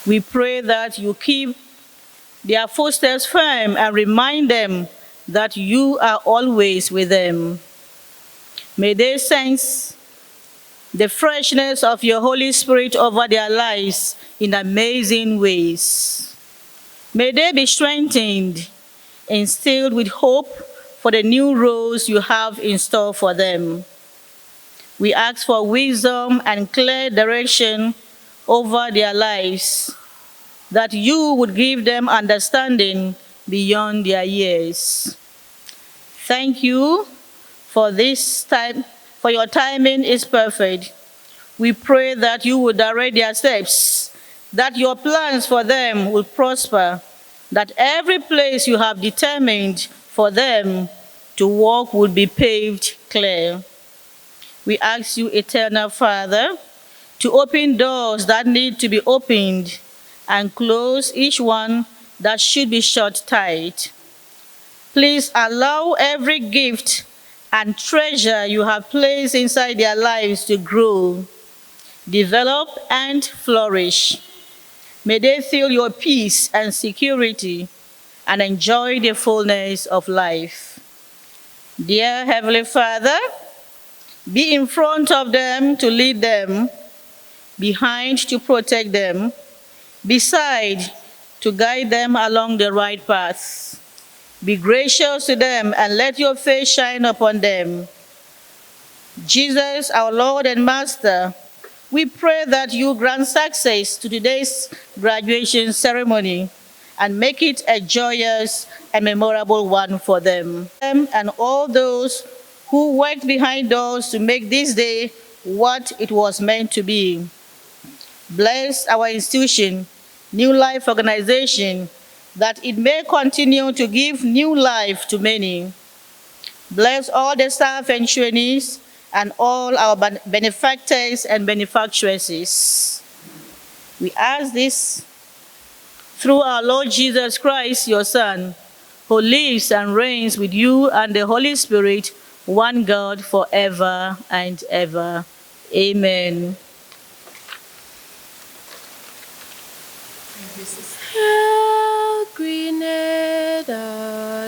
We pray that you keep their footsteps firm and remind them that you are always with them. May they sense the freshness of your Holy Spirit over their lives in amazing ways. May they be strengthened, instilled with hope for the new roles you have in store for them. We ask for wisdom and clear direction over their lives, that you would give them understanding beyond their years. Thank you for this time, for your timing is perfect. We pray that you will direct their steps, that your plans for them will prosper, that every place you have determined for them to walk will be paved clear. We ask you, Eternal Father, to open doors that need to be opened and close each one that should be shut tight. Please allow every gift and treasure you have placed inside their lives to grow, develop, and flourish. May they feel your peace and security and enjoy the fullness of life. Dear Heavenly Father, be in front of them to lead them, behind to protect them, beside to guide them along the right path. Be gracious to them and let your face shine upon them. Jesus, our Lord and Master, we pray that you grant success to today's graduation ceremony and make it a joyous and memorable one for them. And all those who worked behind doors to make this day what it was meant to be. Bless our institution, New Life Organization, that it may continue to give new life to many. Bless all the staff and trainees and all our benefactors and benefactresses. We ask this through our Lord Jesus Christ, your Son, who lives and reigns with you and the Holy Spirit, one God, forever and ever. Amen. How Grenada,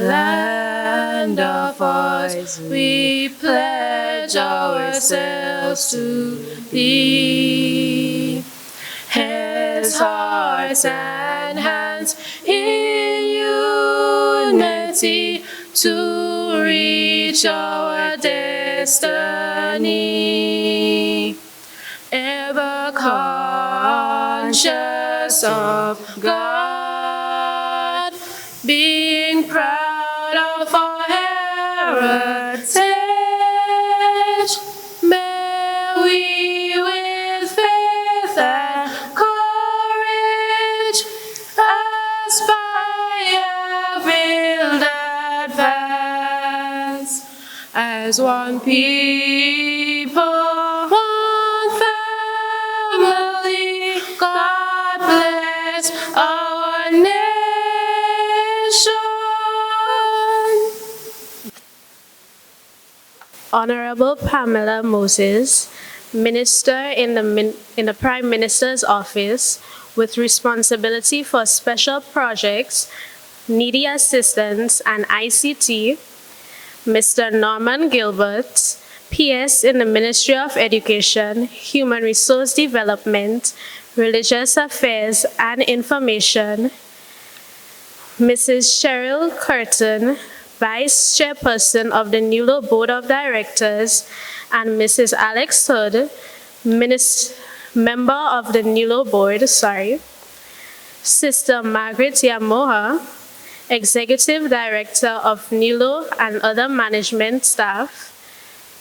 land of ours, we pledge ourselves to thee. Heads, hearts, and hands in unity to reach our destiny. Ever conscious of God, being proud of our heritage, may we with faith and courage aspire, build, advance as one people, one family. God bless our nation. Honorable Pamela Moses, Minister in the Prime Minister's Office with responsibility for special projects, needy assistance, and ICT. Mr. Norman Gilbert, PS in the Ministry of Education, Human Resource Development, Religious Affairs and Information. Mrs. Cheryl Curtin, Vice Chairperson of the NULO Board of Directors, and Mrs. Alex Hood, Member of the NULO Board, Sister Margaret Yamoha, Executive Director of NULO and other management staff,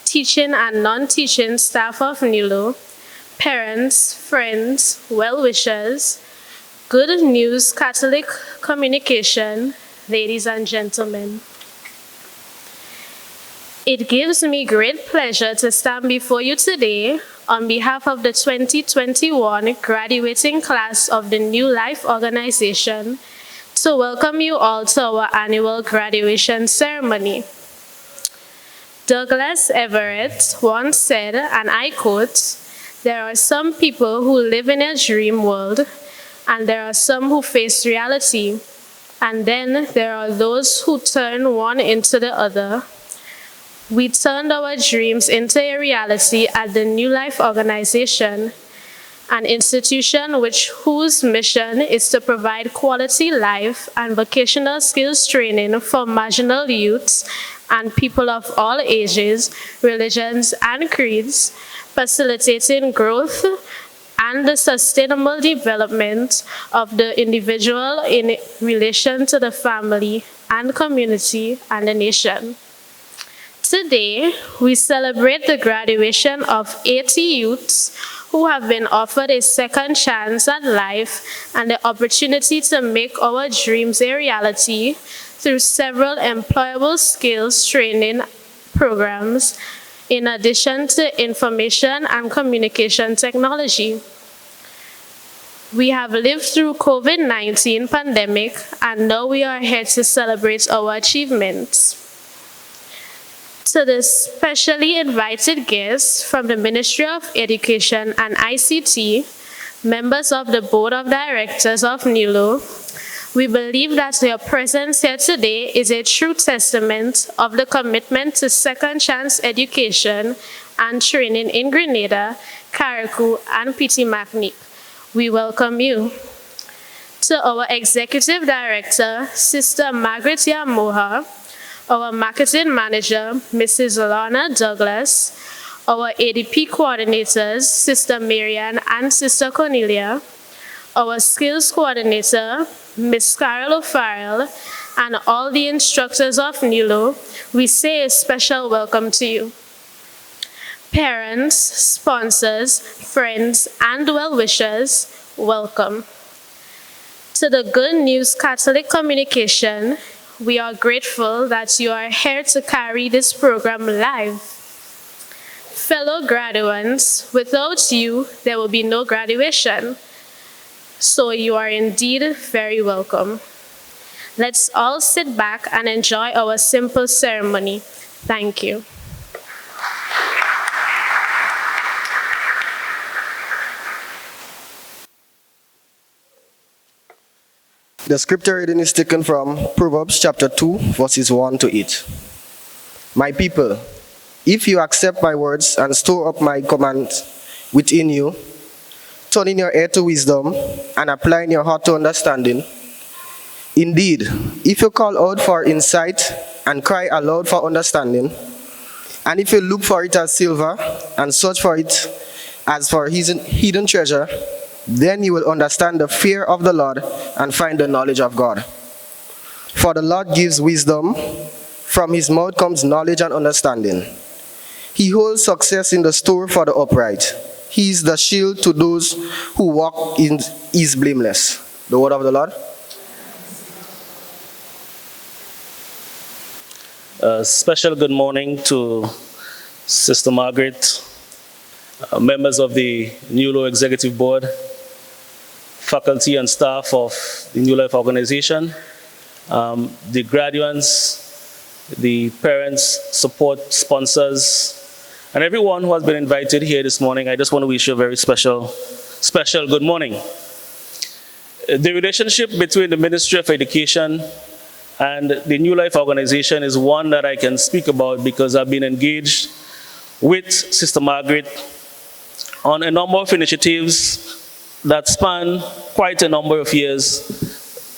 teaching and non-teaching staff of NULO, parents, friends, well-wishers, Good News Catholic Communication, ladies and gentlemen. It gives me great pleasure to stand before you today on behalf of the 2021 graduating class of the New Life Organization to welcome you all to our annual graduation ceremony. Douglas Everett once said, and I quote, "There are some people who live in a dream world, and there are some who face reality. And then there are those who turn one into the other. We turned our dreams into a reality at the New Life Organization, an institution whose mission is to provide quality life and vocational skills training for marginal youths and people of all ages, religions, and creeds, facilitating growth and the sustainable development of the individual in relation to the family and community and the nation. Today, we celebrate the graduation of 80 youths who have been offered a second chance at life and the opportunity to make our dreams a reality through several employable skills training programs, in addition to information and communication technology. We have lived through COVID-19 pandemic, and now we are here to celebrate our achievements. To the specially invited guests from the Ministry of Education and ICT, members of the Board of Directors of NULO, we believe that your presence here today is a true testament of the commitment to second chance education and training in Grenada, Carriacou, and Petit Martinique. We welcome you. To our Executive Director, Sister Margaret Yamoha, our Marketing Manager, Mrs. Lorna Douglas, our ADP Coordinators, Sister Marianne and Sister Cornelia, our Skills Coordinator, Ms. Carol O'Farrell, and all the instructors of NULO, we say a special welcome to you. Parents, sponsors, friends, and well-wishers, welcome. To the Good News Catholic Communication, we are grateful that you are here to carry this program live. Fellow graduates, without you, there will be no graduation. So you are indeed very welcome. Let's all sit back and enjoy our simple ceremony. Thank you. The scripture reading is taken from Proverbs chapter 2, verses 1 to 8. My people, if you accept my words and store up my commands within you, turning your ear to wisdom and applying your heart to understanding, indeed, if you call out for insight and cry aloud for understanding, and if you look for it as silver and search for it as for hidden treasure, then you will understand the fear of the Lord and find the knowledge of God. For the Lord gives wisdom, from his mouth comes knowledge and understanding. He holds success in the store for the upright. He is the shield to those who walk in is blameless. The word of the Lord. A special good morning to Sister Margaret, members of the NULO Executive Board, faculty and staff of the New Life Organization, the graduates, the parents, support sponsors, and everyone who has been invited here this morning. I just want to wish you a very special good morning. The relationship between the Ministry of Education and the New Life Organization is one that I can speak about because I've been engaged with Sister Margaret on a number of initiatives that span quite a number of years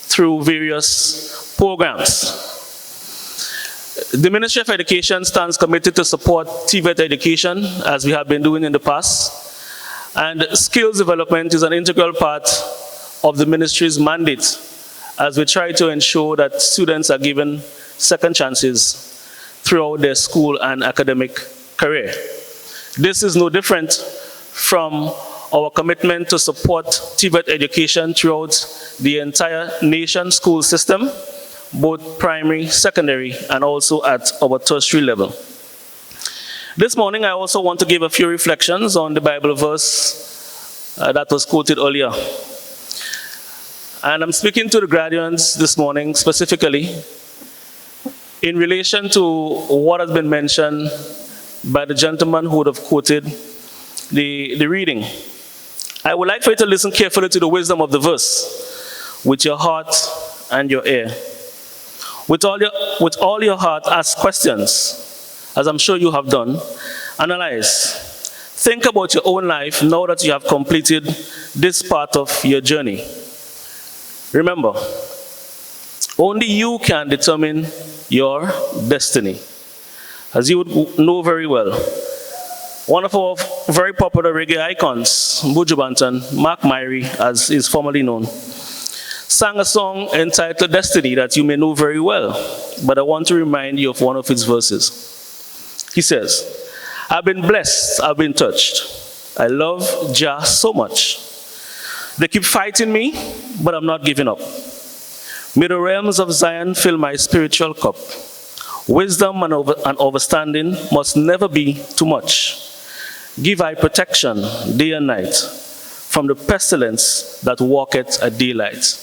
through various programs. The Ministry of Education stands committed to support TVET education, as we have been doing in the past, and skills development is an integral part of the ministry's mandate as we try to ensure that students are given second chances throughout their school and academic career. This is no different from our commitment to support TVET education throughout the entire nation school system, both primary, secondary, and also at our tertiary level. This morning, I also want to give a few reflections on the Bible verse that was quoted earlier. And I'm speaking to the graduates this morning specifically in relation to what has been mentioned by the gentleman who would have quoted the reading. I would like for you to listen carefully to the wisdom of the verse with your heart and your ear. With all your heart, ask questions, as I'm sure you have done. Analyze. Think about your own life now that you have completed this part of your journey. Remember, only you can determine your destiny. As you would know very well, one of our very popular reggae icons, Buju Banton, Mark Myrie, as is formerly known, sang a song entitled Destiny that you may know very well, but I want to remind you of one of his verses. He says, I've been blessed, I've been touched. I love Jah so much. They keep fighting me, but I'm not giving up. May the realms of Zion fill my spiritual cup. Wisdom and understanding must never be too much. Give I protection day and night from the pestilence that walketh at daylight.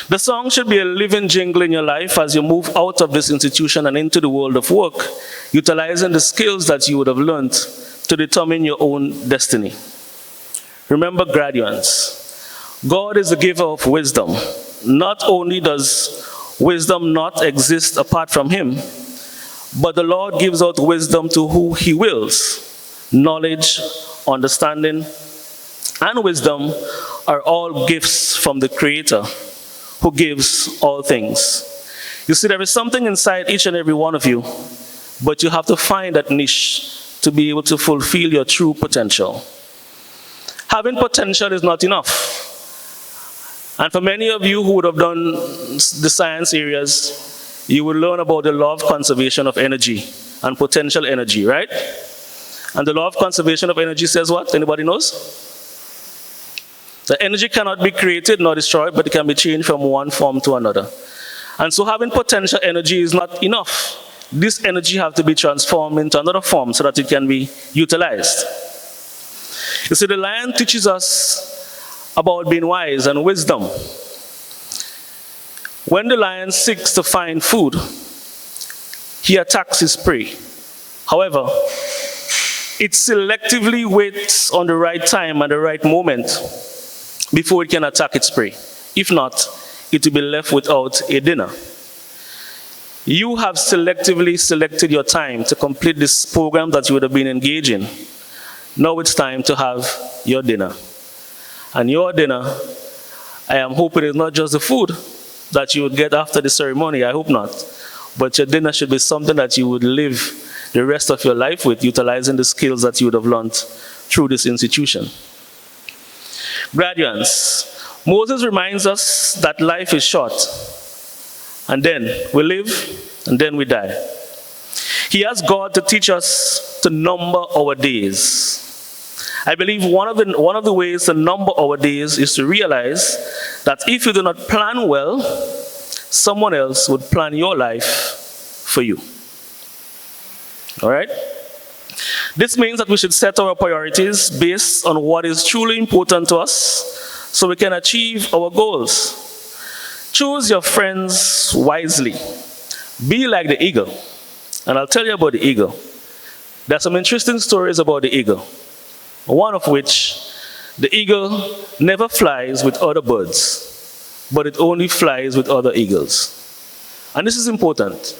The song should be a living jingle in your life as you move out of this institution and into the world of work, utilizing the skills that you would have learned to determine your own destiny. Remember, graduates, God is the giver of wisdom. Not only does wisdom not exist apart from him, but the Lord gives out wisdom to who he wills. Knowledge, understanding, and wisdom are all gifts from the Creator, who gives all things. You see, there is something inside each and every one of you, but you have to find that niche to be able to fulfill your true potential. Having potential is not enough. And for many of you who would have done the science areas, you will learn about the law of conservation of energy and potential energy, right? And the law of conservation of energy says what? Anybody knows? The energy cannot be created nor destroyed, but it can be changed from one form to another. And so having potential energy is not enough. This energy has to be transformed into another form so that it can be utilized. You see, the lion teaches us about being wise and wisdom. When the lion seeks to find food, he attacks his prey. However, it selectively waits on the right time and the right moment before it can attack its prey. If not, it will be left without a dinner. You have selectively selected your time to complete this program that you would have been engaged in. Now it's time to have your dinner. And your dinner, I am hoping, is not just the food that you would get after the ceremony. I hope not. But your dinner should be something that you would live the rest of your life with, utilizing the skills that you would have learned through this institution. Graduates, Moses reminds us that life is short, and then we live, and then we die. He asked God to teach us to number our days. I believe one of the ways to number our days is to realize that if you do not plan well, someone else would plan your life for you. All right? This means that we should set our priorities based on what is truly important to us so we can achieve our goals. Choose your friends wisely. Be like the eagle. And I'll tell you about the eagle. There are some interesting stories about the eagle. One of which, the eagle never flies with other birds, but it only flies with other eagles. And this is important.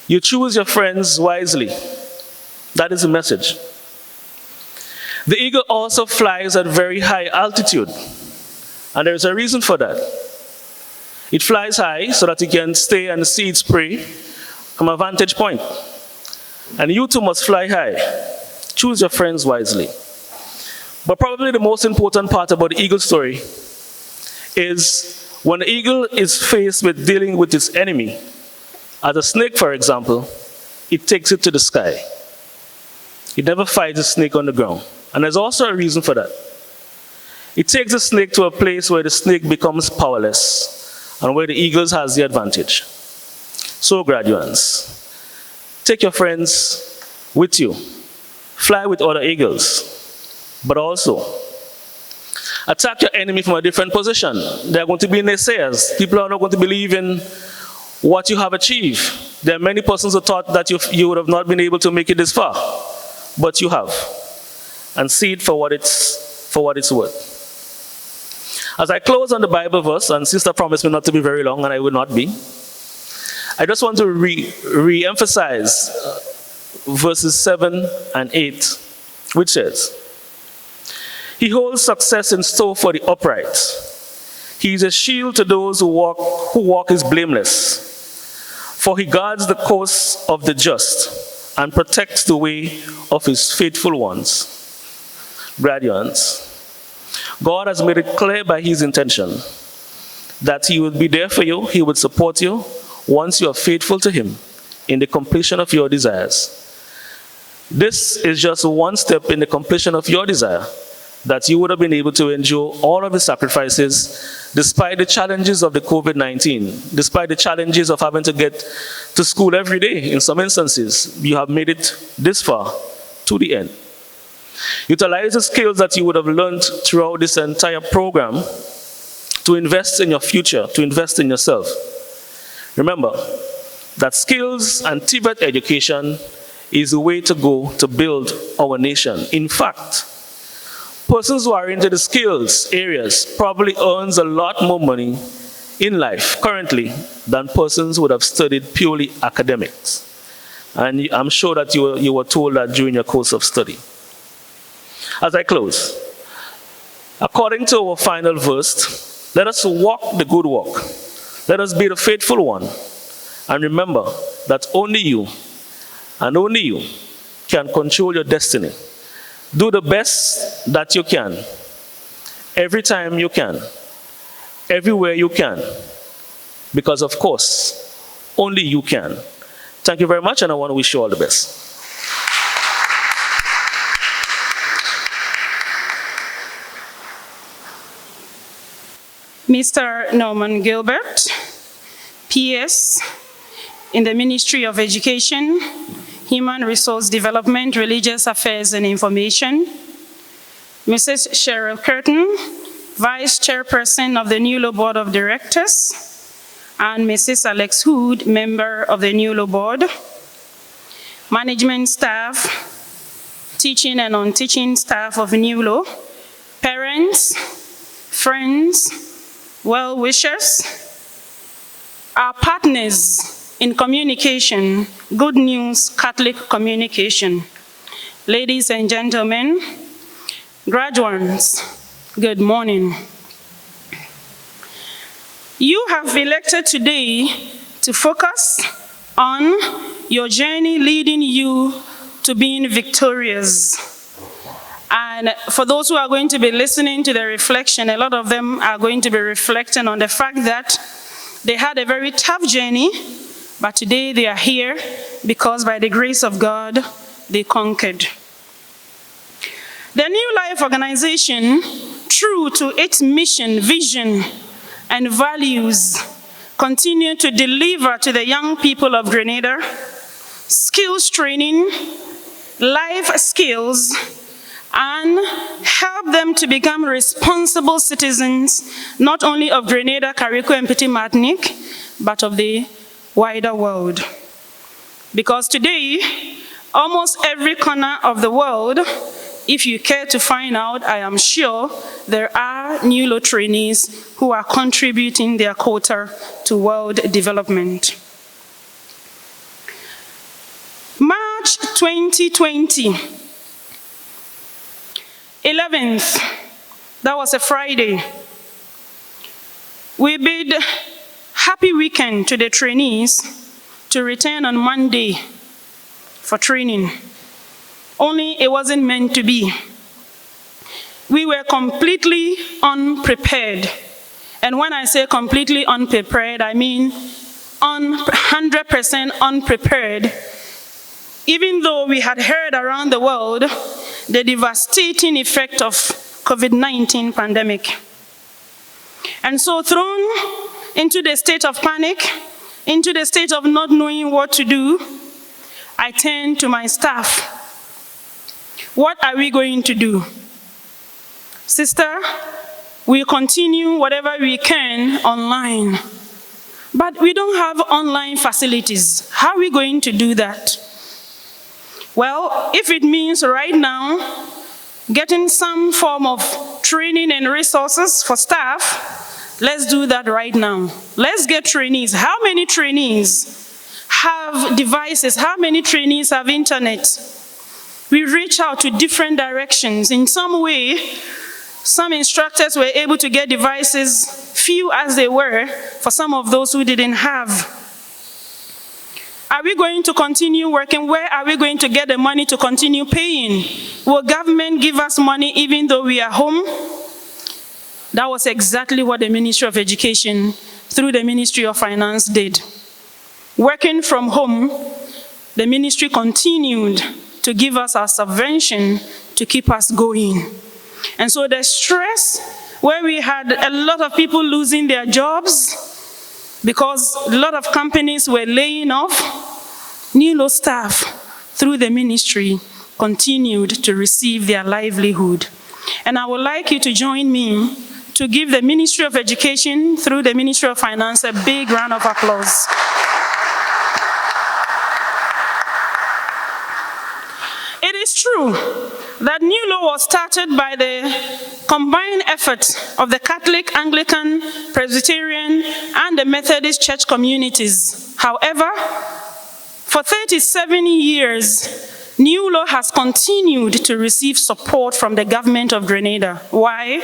You choose your friends wisely. That is the message. The eagle also flies at very high altitude, and there is a reason for that. It flies high so that it can stay and see its prey from a vantage point. And you too must fly high. Choose your friends wisely. But probably the most important part about the eagle story is when the eagle is faced with dealing with its enemy, as a snake, for example, it takes it to the sky. It never fights a snake on the ground. And there's also a reason for that. It takes the snake to a place where the snake becomes powerless and where the eagle has the advantage. So, graduates, take your friends with you. Fly with other eagles. But also, attack your enemy from a different position. There are going to be naysayers. People are not going to believe in what you have achieved. There are many persons who thought that you would have not been able to make it this far. But you have. And see it for what it's for what it's worth. As I close on the Bible verse, and Sister promised me not to be very long, and I will not be, I just want to re-emphasize verses 7 and 8, which says, "He holds success in store for the upright. He is a shield to those who walk is blameless. For he guards the course of the just and protects the way of his faithful ones." Graduates, God has made it clear by his intention that he would be there for you, he would support you once you are faithful to him in the completion of your desires. This is just one step in the completion of your desire, that you would have been able to endure all of the sacrifices despite the challenges of the COVID-19, despite the challenges of having to get to school every day. In some instances, you have made it this far to the end. Utilize the skills that you would have learned throughout this entire program to invest in your future, to invest in yourself. Remember that skills and TVET education is the way to go to build our nation. In fact, persons who are into the skills areas probably earns a lot more money in life currently than persons who would have studied purely academics. And I'm sure that you were told that during your course of study. As I close, according to our final verse, let us walk the good walk. Let us be the faithful one. And remember that only you, and only you, can control your destiny. Do the best that you can, every time you can, everywhere you can, because of course, only you can. Thank you very much, and I want to wish you all the best. Mr. Norman Gilbert, PS in the Ministry of Education, Human Resource Development, Religious Affairs and Information. Mrs. Cheryl Curtin, Vice Chairperson of the NULO Board of Directors, and Mrs. Alex Hood, Member of the NULO Board. Management staff, teaching and non-teaching staff of NULO, parents, friends, well-wishers, our partners in communication, Good News Catholic Communication. Ladies and gentlemen, graduates, good morning. You have elected today to focus on your journey leading you to being victorious. And for those who are going to be listening to the reflection, a lot of them are going to be reflecting on the fact that they had a very tough journey, but today they are here because by the grace of God, they conquered. The New Life organization, true to its mission, vision, and values, continue to deliver to the young people of Grenada skills training, life skills, and help them to become responsible citizens, not only of Grenada, Carriacou, and Petit Martinique, but of the wider world. Because today, almost every corner of the world, if you care to find out, I am sure there are NULO trainees who are contributing their quota to world development. March 2020, 11th, that was a Friday. We bid happy weekend to the trainees to return on Monday for training. Only it wasn't meant to be. We were completely unprepared. And when I say completely unprepared, I mean 100% unprepared. Even though we had heard around the world the devastating effect of COVID-19 pandemic. And so thrown into the state of panic, into the state of not knowing what to do, I turned to my staff. What are we going to do? Sister, we continue whatever we can online, but we don't have online facilities. How are we going to do that? Well, if it means right now getting some form of training and resources for staff, let's do that right now. Let's get trainees. How many trainees have devices? How many trainees have internet? We reach out to different directions. In some way, some instructors were able to get devices, few as they were, for some of those who didn't have. Are we going to continue working? Where are we going to get the money to continue paying? Will government give us money even though we are home? That was exactly what the Ministry of Education, through the Ministry of Finance, did. Working from home, the ministry continued to give us our subvention to keep us going. And so the stress, where we had a lot of people losing their jobs, because a lot of companies were laying off, NULO staff, through the ministry, continued to receive their livelihood. And I would like you to join me to give the Ministry of Education, through the Ministry of Finance, a big round of applause. It is true that NULO was started by the combined efforts of the Catholic, Anglican, Presbyterian, and the Methodist church communities. However, for 37 years, NULO has continued to receive support from the government of Grenada. Why?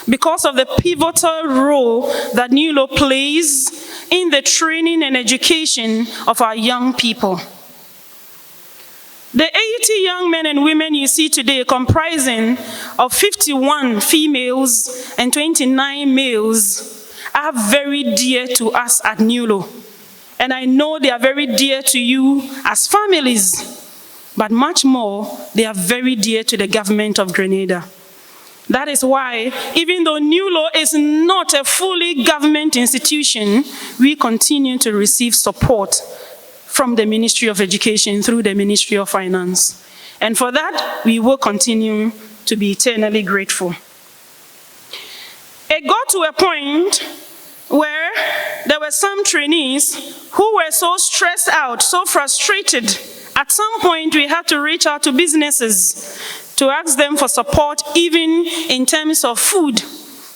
Because of the pivotal role that NULO plays in the training and education of our young people. The 80 young men and women you see today, comprising of 51 females and 29 males, are very dear to us at NULO. And I know they are very dear to you as families, but much more, they are very dear to the government of Grenada. That is why, even though NULO is not a fully government institution, we continue to receive support from the Ministry of Education through the Ministry of Finance. And for that, we will continue to be eternally grateful. It got to a point where there were some trainees who were so stressed out, so frustrated. At some point, we had to reach out to businesses to ask them for support, even in terms of food,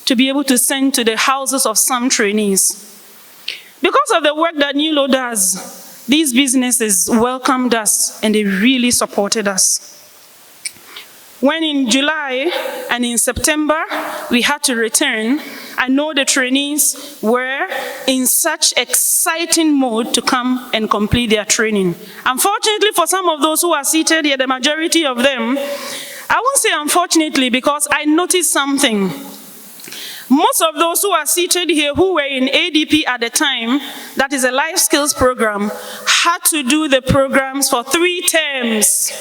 to be able to send to the houses of some trainees. Because of the work that NULO does, these businesses welcomed us and they really supported us. When in July and in September we had to return, I know the trainees were in such exciting mode to come and complete their training. Unfortunately, for some of those who are seated here, the majority of them, I won't say unfortunately, because I noticed something. Most of those who are seated here who were in ADP at the time, that is a life skills program, had to do the programs for 3 terms.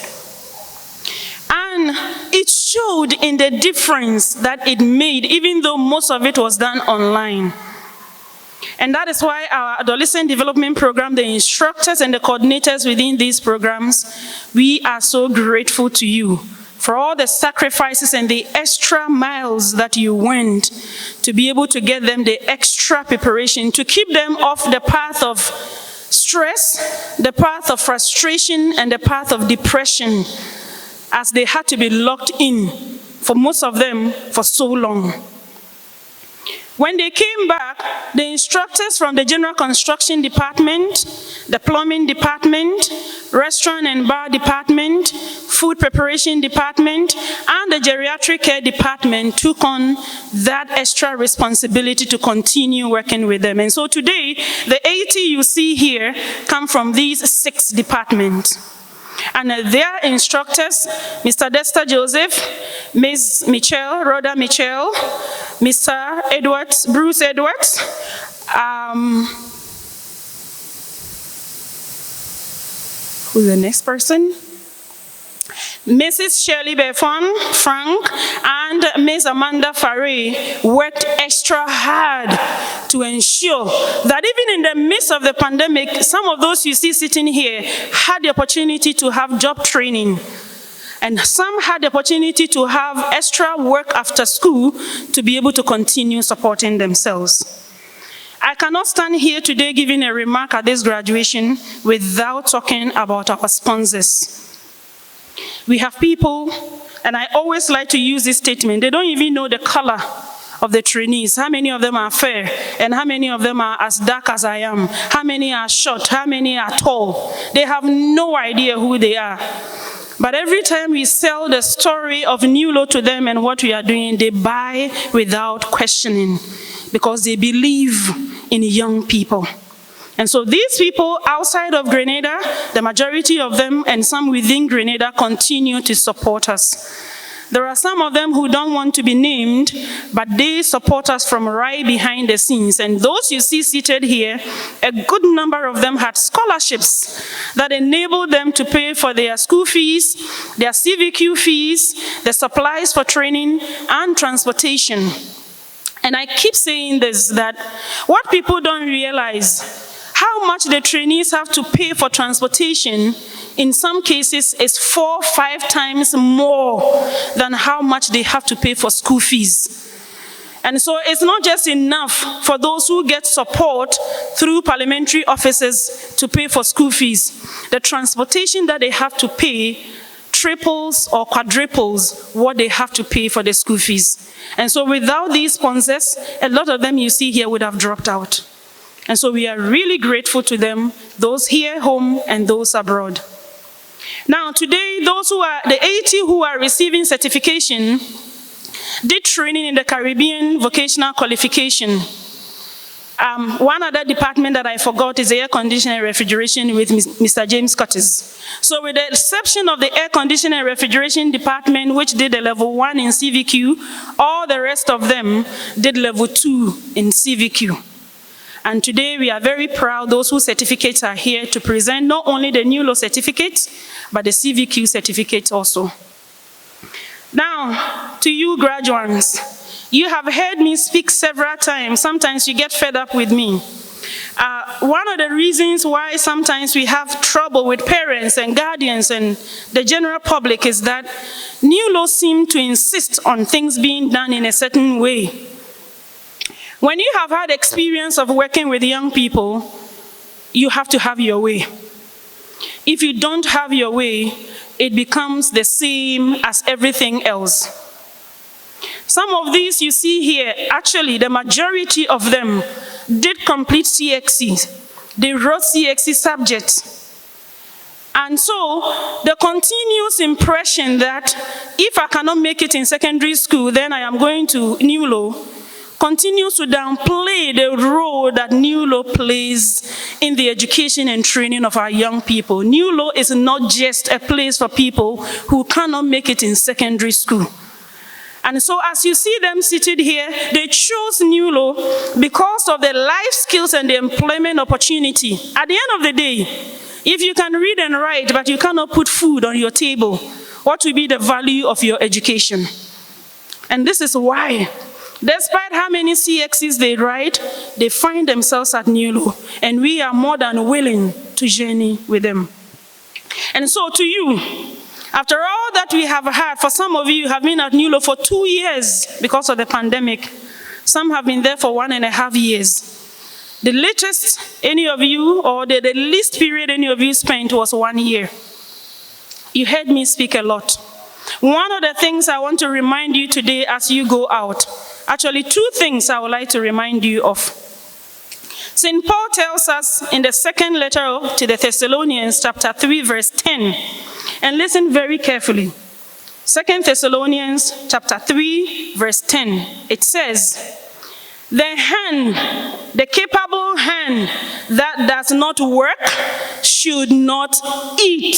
And it showed in the difference that it made, even though most of it was done online. And that is why our adolescent development program, the instructors and the coordinators within these programs, we are so grateful to you for all the sacrifices and the extra miles that you went to be able to get them the extra preparation, to keep them off the path of stress, the path of frustration, and the path of depression, as they had to be locked in, for most of them, for so long. When they came back, the instructors from the General Construction Department, the Plumbing Department, Restaurant and Bar Department, Food Preparation Department, and the Geriatric Care Department took on that extra responsibility to continue working with them. And so today, the 80 you see here come from these 6 departments. And their instructors, Mr. Dexter Joseph, Ms. Michelle, Rhoda Michelle, Mr. Edwards, Bruce Edwards, who's the next person? Mrs. Shirley Befon, Frank, and Ms. Amanda Faray worked extra hard to ensure that even in the midst of the pandemic, some of those you see sitting here had the opportunity to have job training. And some had the opportunity to have extra work after school to be able to continue supporting themselves. I cannot stand here today giving a remark at this graduation without talking about our sponsors. We have people, And I always like to use this statement. They don't even know the color of the trainees. How many of them are fair? And how many of them are as dark as I am? How many are short? How many are tall? They have no idea who they are. But every time we sell the story of NULO to them and what we are doing, they buy without questioning because they believe in young people. And so these people outside of Grenada, the majority of them and some within Grenada continue to support us. There are some of them who don't want to be named, but they support us from right behind the scenes. And those you see seated here, a good number of them had scholarships that enabled them to pay for their school fees, their CVQ fees, the supplies for training, and transportation. And I keep saying this, that what people don't realize, how much the trainees have to pay for transportation in some cases is 4 or 5 times more than how much they have to pay for school fees. And so it's not just enough for those who get support through parliamentary offices to pay for school fees. The transportation that they have to pay triples or quadruples what they have to pay for the school fees. And so without these sponsors, a lot of them you see here would have dropped out. And so we are really grateful to them, those here home and those abroad. Now today, those who are, the 80 who are receiving certification did training in the Caribbean vocational qualification. One other department that I forgot is the air conditioning and refrigeration with Mr. James Curtis. So with the exception of the air conditioning and refrigeration department, which did a level 1 in CVQ, all the rest of them did level 2 in CVQ. And today we are very proud, those whose certificates are here to present not only the NULO certificate, but the CVQ certificate also. Now, to you graduates, you have heard me speak several times. Sometimes you get fed up with me. One of the reasons why sometimes we have trouble with parents and guardians and the general public is that NULO seem to insist on things being done in a certain way. When you have had experience of working with young people, you have to have your way. If you don't have your way, it becomes the same as everything else. Some of these you see here, actually the majority of them did complete CXC. They wrote CXC subjects. And so the continuous impression that if I cannot make it in secondary school, then I am going to NULO, continues to downplay the role that NULO plays in the education and training of our young people. NULO is not just a place for people who cannot make it in secondary school. And so as you see them seated here, they chose NULO because of the life skills and the employment opportunity. At the end of the day, if you can read and write, but you cannot put food on your table, what will be the value of your education? And this is why, despite how many CXCs they write, they find themselves at NULO, and we are more than willing to journey with them. And so to you, after all that we have had, for some of you have been at NULO for 2 years because of the pandemic. Some have been there for 1.5 years. The latest any of you, or the least period any of you spent was 1 year. You heard me speak a lot. One of the things I want to remind you today as you go out, actually 2 things I would like to remind you of. St. Paul tells us in the second letter to the Thessalonians, chapter 3, verse 10, and listen very carefully. 2 Thessalonians chapter 3, verse 10, it says, the capable hand that does not work should not eat.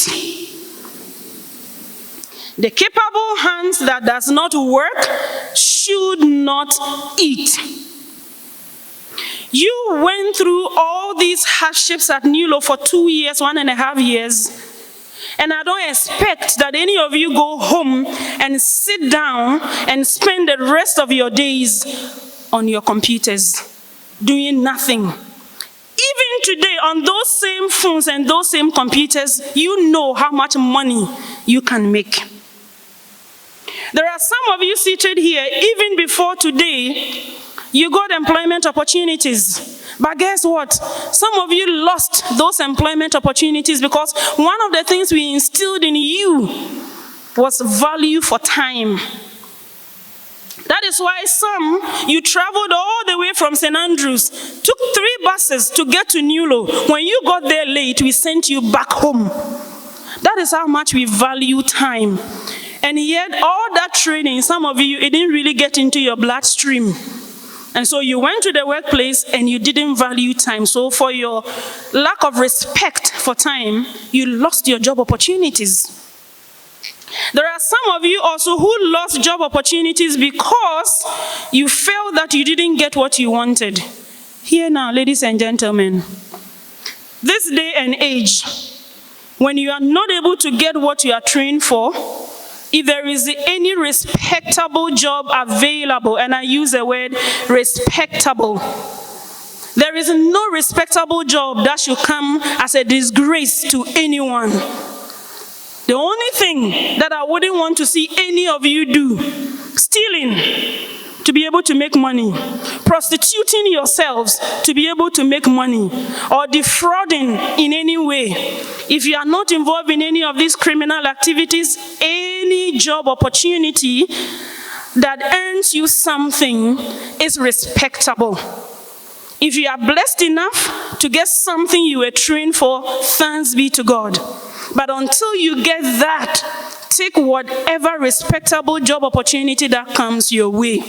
The capable hands that does not work should not eat. You went through all these hardships at NULO for 2 years, 1.5 years, and I don't expect that any of you go home and sit down and spend the rest of your days on your computers, doing nothing. Even today, on those same phones and those same computers, you know how much money you can make. There are some of you seated here, even before today, you got employment opportunities. But guess what? Some of you lost those employment opportunities because one of the things we instilled in you was value for time. That is why some, you traveled all the way from St. Andrews, took 3 buses to get to Newlo. When you got there late, we sent you back home. That is how much we value time. And yet, all that training, some of you, it didn't really get into your bloodstream. And so you went to the workplace and you didn't value time. So for your lack of respect for time, you lost your job opportunities. There are some of you also who lost job opportunities because you felt that you didn't get what you wanted. Here now, ladies and gentlemen, this day and age, when you are not able to get what you are trained for, if there is any respectable job available, and I use the word respectable, there is no respectable job that should come as a disgrace to anyone. The only thing that I wouldn't want to see any of you do, stealing to be able to make money, prostituting yourselves to be able to make money, or defrauding in any way. If you are not involved in any of these criminal activities, any job opportunity that earns you something is respectable. If you are blessed enough to get something you were trained for, thanks be to God. But until you get that, take whatever respectable job opportunity that comes your way.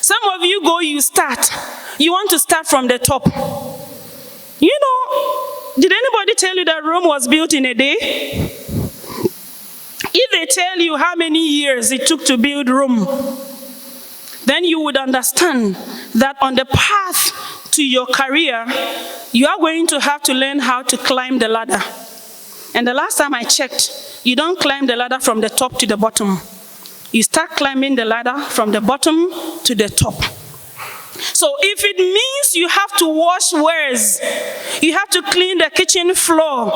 Some of you go, you start. You want to start from the top. You know, did anybody tell you that Rome was built in a day? If they tell you how many years it took to build Rome, then you would understand that on the path to your career, you are going to have to learn how to climb the ladder. And the last time I checked, you don't climb the ladder from the top to the bottom. You start climbing the ladder from the bottom to the top. So if it means you have to wash wares, you have to clean the kitchen floor,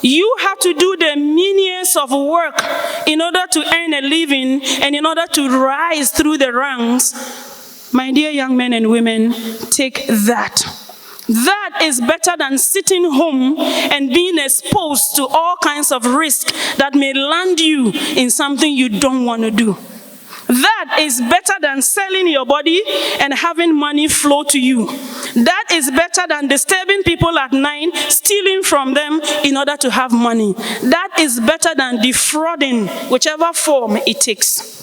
you have to do the menials of work in order to earn a living and in order to rise through the ranks, my dear young men and women, take that. That is better than sitting home and being exposed to all kinds of risk that may land you in something you don't want to do. That is better than selling your body and having money flow to you. That is better than disturbing people at night, stealing from them in order to have money. That is better than defrauding, whichever form it takes.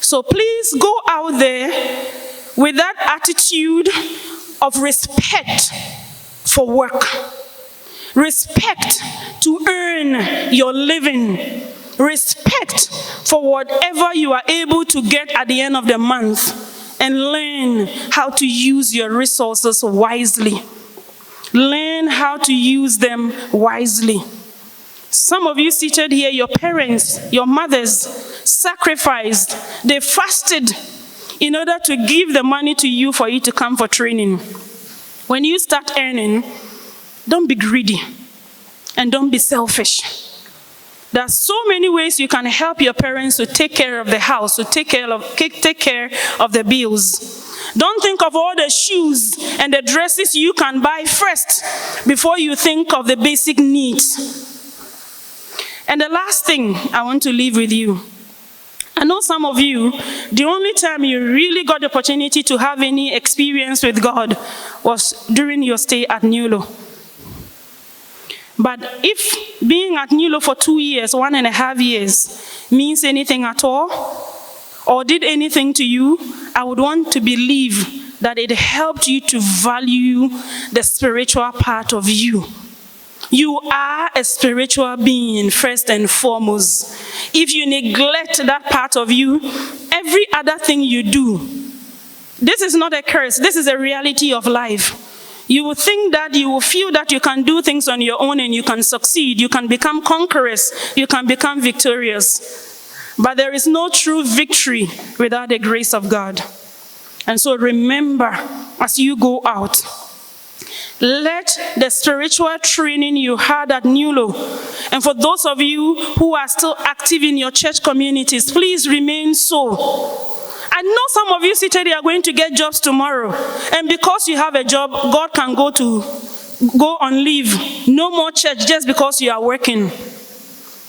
So please go out there with that attitude of respect for work, respect to earn your living, respect for whatever you are able to get at the end of the month, and learn how to use your resources wisely. Learn how to use them wisely. Some of you seated here, your parents, your mothers sacrificed, they fasted in order to give the money to you for you to come for training. When you start earning, don't be greedy and don't be selfish. There are so many ways you can help your parents to take care of the house, to take care of the bills. Don't think of all the shoes and the dresses you can buy first before you think of the basic needs. And the last thing I want to leave with you, I know some of you, the only time you really got the opportunity to have any experience with God was during your stay at Newlo. But if being at Newlo for 2 years, 1.5 years, means anything at all, or did anything to you, I would want to believe that it helped you to value the spiritual part of you. You are a spiritual being first and foremost. If you neglect that part of you, every other thing you do, this is not a curse, this is a reality of life. You will think that you will feel that you can do things on your own and you can succeed, you can become conquerors, you can become victorious. But there is no true victory without the grace of God. And so remember, as you go out, let the spiritual training you had at Newlo, and for those of you who are still active in your church communities, please remain so. I know some of you seated here are going to get jobs tomorrow, and because you have a job, God can go on leave. No more church just because you are working.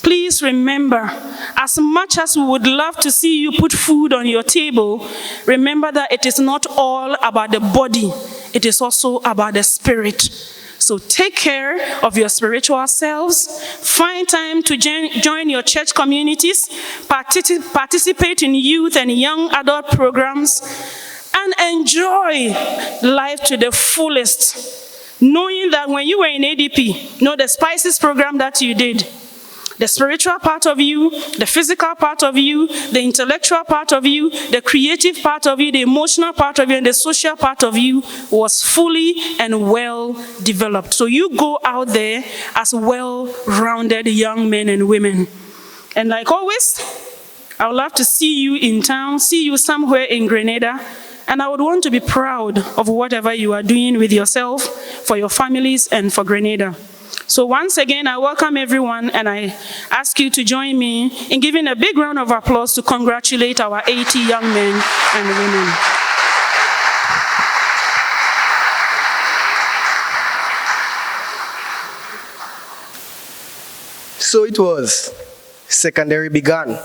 Please remember, as much as we would love to see you put food on your table, remember that it is not all about the body, it is also about the spirit. So take care of your spiritual selves, find time to join your church communities, participate in youth and young adult programs, and enjoy life to the fullest, knowing that when you were in ADP, the Spices program that you did, the spiritual part of you, the physical part of you, the intellectual part of you, the creative part of you, the emotional part of you, and the social part of you was fully and well developed. So you go out there as well-rounded young men and women. And like always, I would love to see you in town, see you somewhere in Grenada, and I would want to be proud of whatever you are doing with yourself, for your families, and for Grenada. So once again, I welcome everyone, and I ask you to join me in giving a big round of applause to congratulate our 80 young men and women. So it was. Secondary began.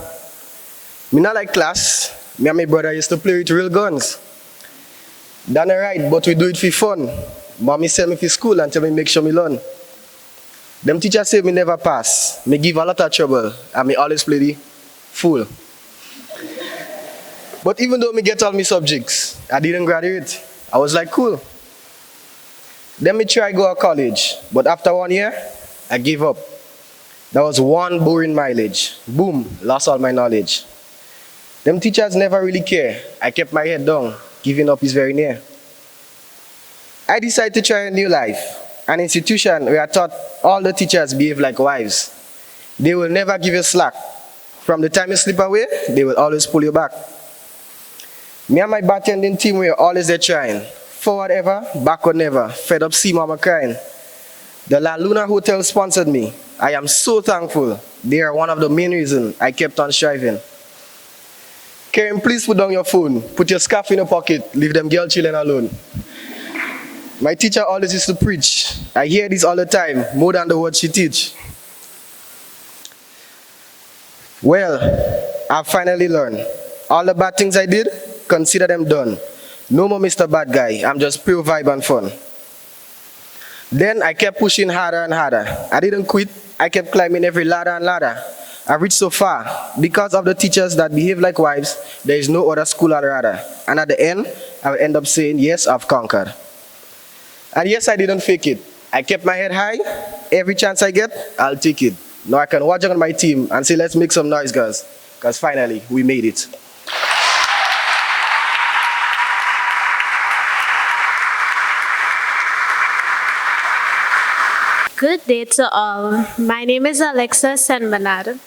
Me not like class. Me and my brother used to play with real guns. Done right, but we do it for fun. Mommy send me to school and tell me make sure me learn. Them teachers say me never pass. Me give a lot of trouble and me always play the fool. But even though me get all my subjects, I didn't graduate. I was like, cool. Then me try go to college, but after 1 year, I gave up. That was one boring mileage. Boom, lost all my knowledge. Them teachers never really care. I kept my head down. Giving up is very near. I decided to try a new life. An institution where I taught all the teachers behave like wives. They will never give you slack. From the time you slip away, they will always pull you back. Me and my bartending team were always there trying. Forward ever, backward never. Fed up, see mama crying. The La Luna Hotel sponsored me. I am so thankful. They are one of the main reasons I kept on striving. Karen, please put down your phone. Put your scarf in your pocket. Leave them girl chilling alone. My teacher always used to preach. I hear this all the time, more than the words she teach. Well, I finally learned. All the bad things I did, consider them done. No more Mr. Bad Guy, I'm just pure vibe and fun. Then I kept pushing harder and harder. I didn't quit, I kept climbing every ladder and ladder. I reached so far. Because of the teachers that behave like wives, there is no other school I'd rather. And at the end, I will end up saying, yes, I've conquered. And yes, I didn't fake it. I kept my head high. Every chance I get, I'll take it. Now I can watch on my team and say, let's make some noise, guys. Because finally, we made it. Good day to all. My name is Alexa Senbanad.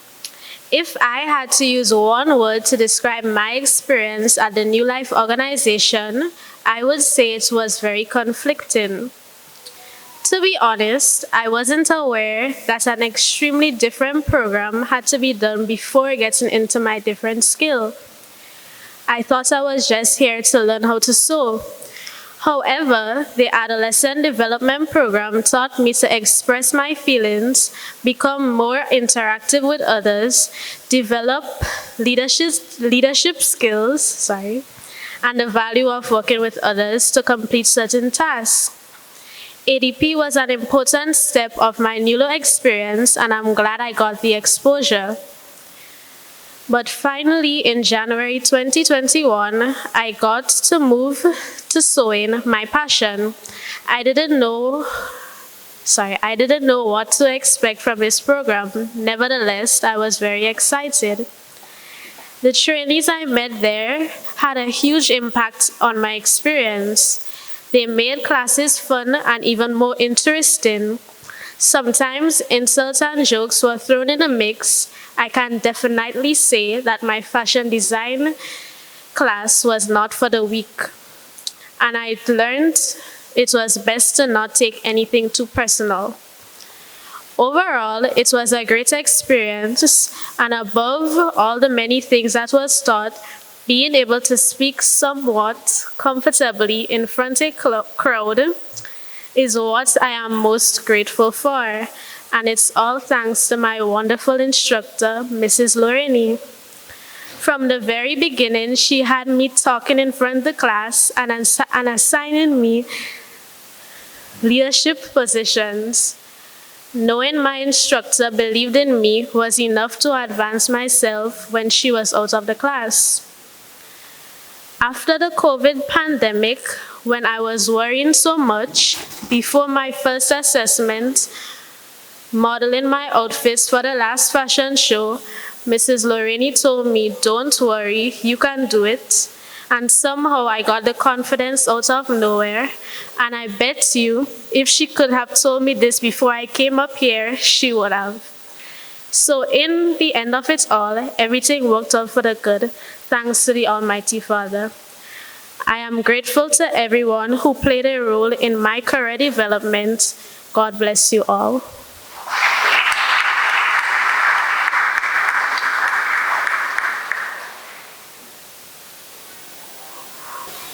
If I had to use one word to describe my experience at the New Life organization, I would say it was very conflicting. To be honest, I wasn't aware that an extremely different program had to be done before getting into my different skill. I thought I was just here to learn how to sew. However, the adolescent development program taught me to express my feelings, become more interactive with others, develop leadership skills, and the value of working with others to complete certain tasks. ADP was an important step of my NULO experience, and I'm glad I got the exposure. But finally, in January 2021, I got to move to sewing, my passion. I didn't know what to expect from this program. Nevertheless, I was very excited. The trainees I met there had a huge impact on my experience. They made classes fun and even more interesting. Sometimes insults and jokes were thrown in the mix. I can definitely say that my fashion design class was not for the weak. And I learned it was best to not take anything too personal. Overall, it was a great experience, and above all the many things that was taught, being able to speak somewhat comfortably in front of a crowd is what I am most grateful for. and it's all thanks to my wonderful instructor, Mrs. Lorraine. From the very beginning, she had me talking in front of the class and assigning me leadership positions. Knowing my instructor believed in me was enough to advance myself when she was out of the class. After the COVID pandemic, when I was worrying so much, before my first assessment, modeling my outfits for the last fashion show, Mrs. Lorraine told me, "Don't worry, you can do it." And somehow I got the confidence out of nowhere. And I bet you, if she could have told me this before I came up here, she would have. So in the end of it all, everything worked out for the good, thanks to the Almighty Father. I am grateful to everyone who played a role in my career development. God bless you all.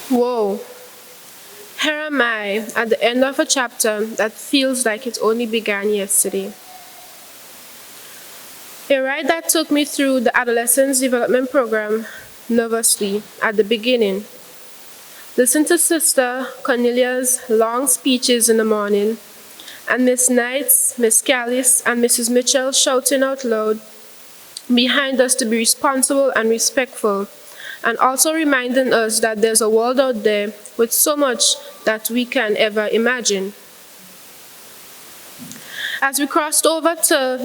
Whoa. Here am I at the end of a chapter that feels like it only began yesterday. A ride that took me through the Adolescence Development Program nervously at the beginning. Listen to Sister Cornelia's long speeches in the morning, and Miss Knights, Miss Callis, and Mrs. Mitchell shouting out loud behind us to be responsible and respectful, and also reminding us that there's a world out there with so much that we can ever imagine. As we crossed over to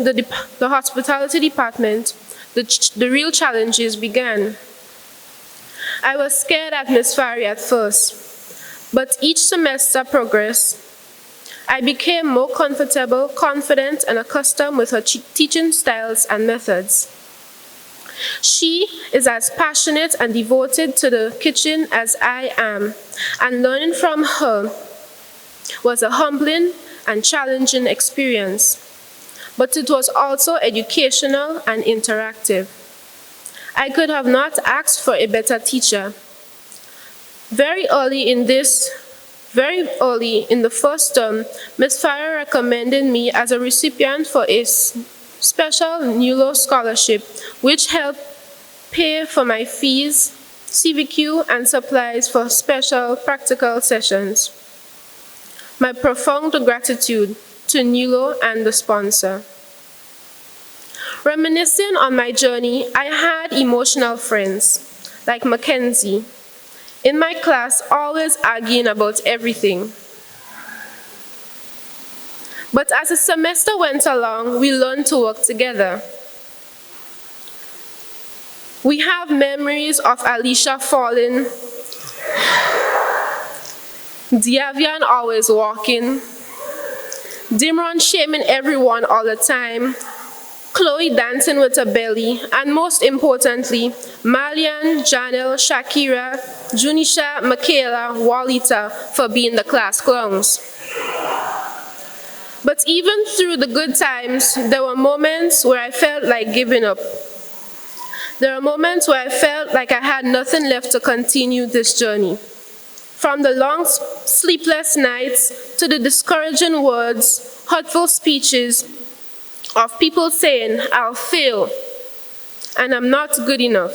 the hospitality department, the real challenges began. I was scared at Miss Fari at first, but each semester progressed. I became more comfortable, confident, and accustomed with her teaching styles and methods. She is as passionate and devoted to the kitchen as I am, and learning from her was a humbling and challenging experience, but it was also educational and interactive. I could have not asked for a better teacher. Very early in the first term, Ms. Farrer recommended me as a recipient for a special NULO scholarship, which helped pay for my fees, CVQ, and supplies for special practical sessions. My profound gratitude to NULO and the sponsor. Reminiscing on my journey, I had emotional friends, like Mackenzie, in my class, always arguing about everything. But as the semester went along, we learned to work together. We have memories of Alicia falling, Diavian always walking, Dimron shaming everyone all the time, Chloe dancing with her belly, and most importantly, Malian, Janelle, Shakira, Junisha, Michaela, Walita for being the class clowns. But even through the good times, there were moments where I felt like giving up. There are moments where I felt like I had nothing left to continue this journey. From the long sleepless nights to the discouraging words, hurtful speeches of people saying, "I'll fail," and "I'm not good enough,"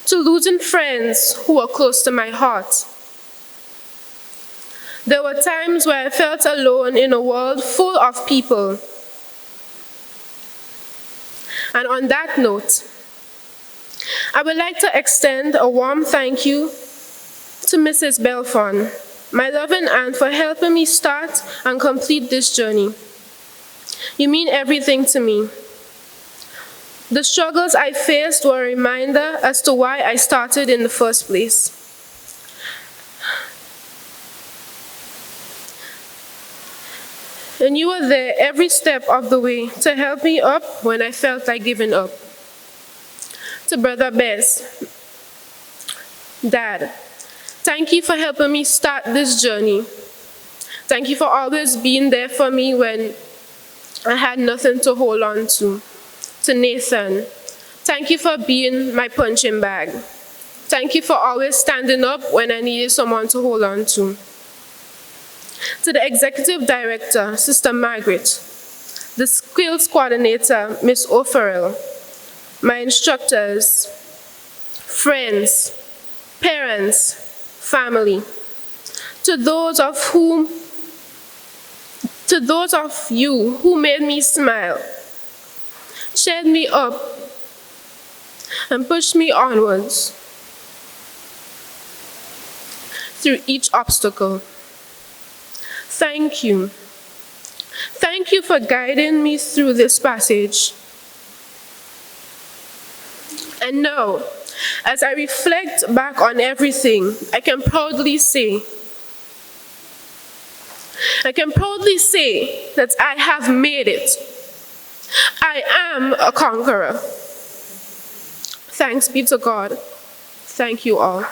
to losing friends who were close to my heart. There were times where I felt alone in a world full of people. And on that note, I would like to extend a warm thank you to Mrs. Belfon, my loving aunt, for helping me start and complete this journey. You mean everything to me. The struggles I faced were a reminder as to why I started in the first place. And you were there every step of the way to help me up when I felt like giving up. To Brother Bess, Dad, thank you for helping me start this journey. Thank you for always being there for me when I had nothing to hold on to. To Nathan, thank you for being my punching bag. Thank you for always standing up when I needed someone to hold on to. To the Executive Director, Sister Margaret, the skills coordinator, Ms. O'Farrell, my instructors, friends, parents, family, to those of you who made me smile, cheered me up, and pushed me onwards through each obstacle. Thank you. Thank you for guiding me through this passage. And now, as I reflect back on everything, I can proudly say that I have made it. I am a conqueror. Thanks be to God. Thank you all.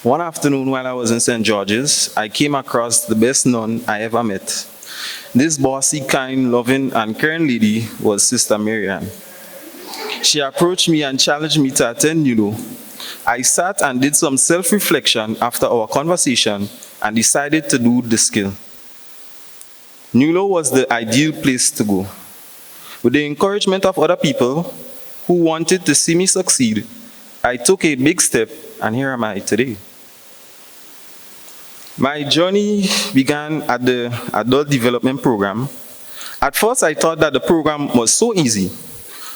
One afternoon while I was in St. George's, I came across the best nun I ever met. This bossy, kind, loving, and caring lady was Sister Marianne. She approached me and challenged me to attend NULO. I sat and did some self-reflection after our conversation and decided to do the skill. NULO was the ideal place to go. With the encouragement of other people who wanted to see me succeed, I took a big step, and here am I today. My journey began at the Adult Development Program. At first, I thought that the program was so easy.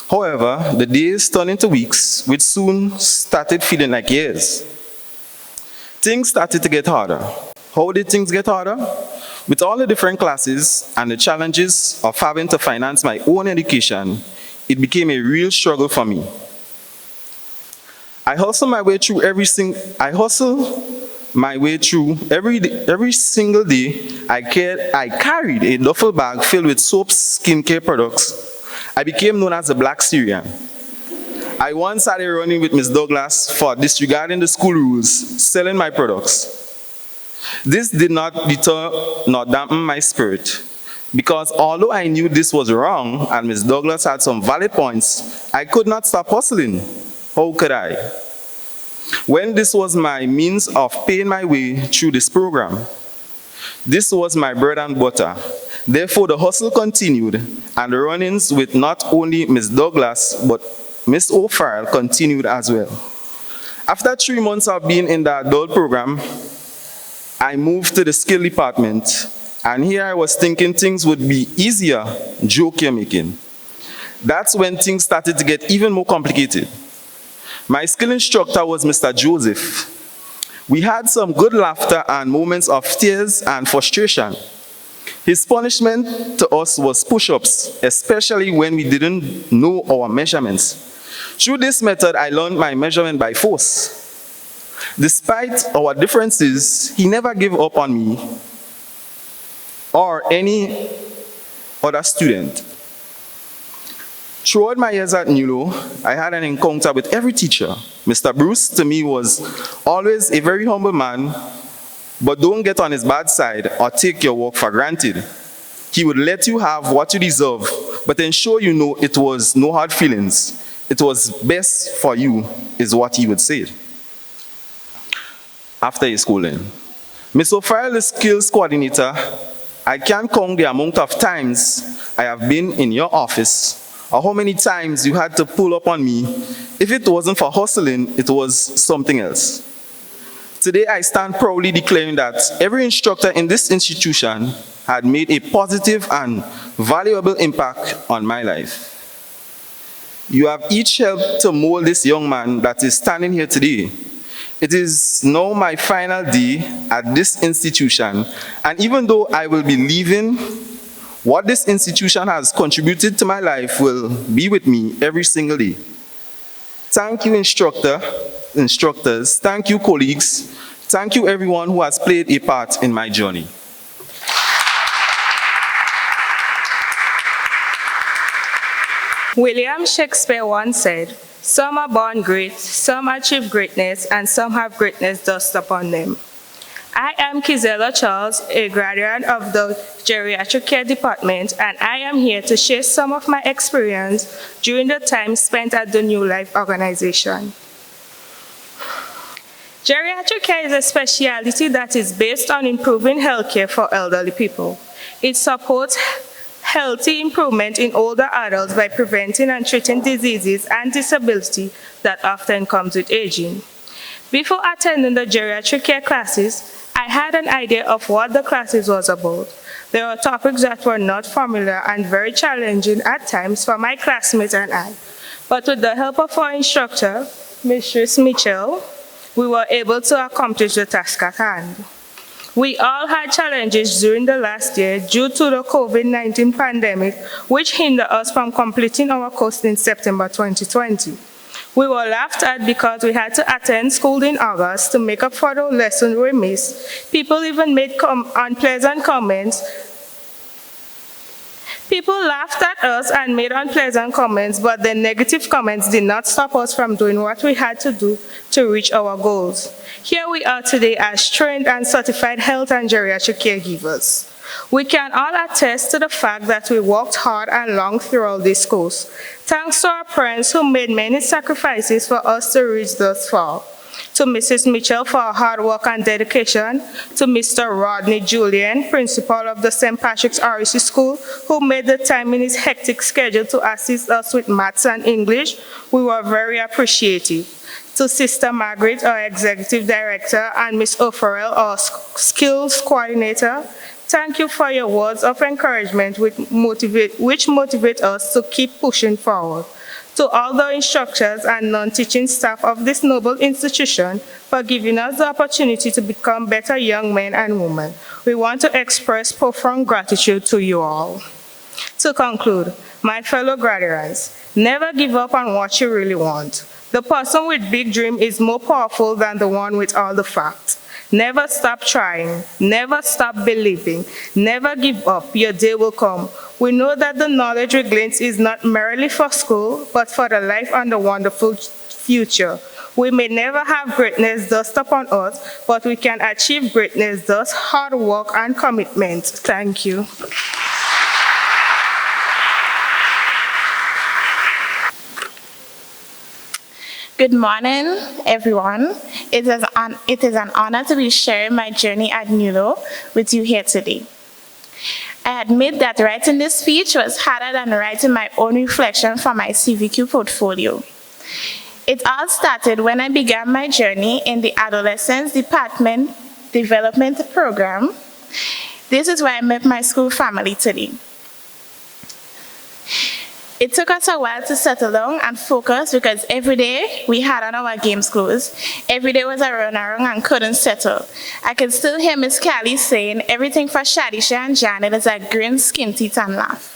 However, the days turned into weeks, which soon started feeling like years. Things started to get harder. How did things get harder? With all the different classes and the challenges of having to finance my own education, it became a real struggle for me. I hustled my way through every single day. I carried a duffel bag filled with soaps, skincare products. I became known as the Black Syrian. I once started running with Ms. Douglas for disregarding the school rules, selling my products. This did not deter nor dampen my spirit, because although I knew this was wrong and Ms. Douglas had some valid points, I could not stop hustling. How could I? When this was my means of paying my way through this program, this was my bread and butter. Therefore, the hustle continued, and the run-ins with not only Ms. Douglas, but Ms. O'Farrell continued as well. After 3 months of being in the adult program, I moved to the skill department, and here I was thinking things would be easier. Joke you're making. That's when things started to get even more complicated. My skill instructor was Mr. Joseph. We had some good laughter and moments of tears and frustration. His punishment to us was push-ups, especially when we didn't know our measurements. Through this method, I learned my measurement by force. Despite our differences, he never gave up on me or any other student. Throughout my years at NULO, I had an encounter with every teacher. Mr. Bruce, to me, was always a very humble man, but don't get on his bad side or take your work for granted. He would let you have what you deserve, but ensure you know it was no hard feelings. It was best for you, is what he would say. After his schooling, Ms. O'Farrell, the skills coordinator, I can't count the amount of times I have been in your office or how many times you had to pull up on me. If it wasn't for hustling, it was something else. Today, I stand proudly declaring that every instructor in this institution had made a positive and valuable impact on my life. You have each helped to mold this young man that is standing here today. It is now my final day at this institution, and even though I will be leaving, what this institution has contributed to my life will be with me every single day. Thank you, instructors. Thank you, colleagues. Thank you, everyone who has played a part in my journey. William Shakespeare once said, "Some are born great, some achieve greatness, and some have greatness dust upon them." I am Kizella Charles, a graduate of the Geriatric Care Department, and I am here to share some of my experience during the time spent at the New Life organization. Geriatric care is a specialty that is based on improving healthcare for elderly people. It supports healthy improvement in older adults by preventing and treating diseases and disability that often comes with aging. Before attending the geriatric care classes, I had an idea of what the classes was about. There were topics that were not familiar and very challenging at times for my classmates and I. But with the help of our instructor, Mistress Mitchell, we were able to accomplish the task at hand. We all had challenges during the last year due to the COVID-19 pandemic, which hindered us from completing our course in September 2020. We were laughed at because we had to attend school in August to make up for the lesson we missed. People even made unpleasant comments. People laughed at us and made unpleasant comments, but the negative comments did not stop us from doing what we had to do to reach our goals. Here we are today as trained and certified health and geriatric caregivers. We can all attest to the fact that we worked hard and long throughout this course. Thanks to our parents who made many sacrifices for us to reach thus far. To Mrs. Mitchell for her hard work and dedication, to Mr. Rodney Julian, principal of the St. Patrick's REC School, who made the time in his hectic schedule to assist us with maths and English, we were very appreciative. To Sister Margaret, our executive director, and Ms. O'Farrell, our skills coordinator, thank you for your words of encouragement which motivate us to keep pushing forward. To all the instructors and non-teaching staff of this noble institution for giving us the opportunity to become better young men and women. We want to express profound gratitude to you all. To conclude, my fellow graduates, never give up on what you really want. The person with big dream is more powerful than the one with all the facts. Never stop trying, never stop believing, never give up, your day will come. We know that the knowledge we glean is not merely for school, but for the life and the wonderful future. We may never have greatness thrust upon us, but we can achieve greatness through hard work and commitment. Thank you. Good morning, everyone. It is an honor to be sharing my journey at NULO with you here today. I admit that writing this speech was harder than writing my own reflection for my CVQ portfolio. It all started when I began my journey in the Adolescence Department Development Program. This is where I met my school family today. It took us a while to settle down and focus because every day we had on our games clothes. Every day was a run around and couldn't settle. I could still hear Miss Callie saying everything for Shadisha and Janet is a grin, skin teeth, and laugh.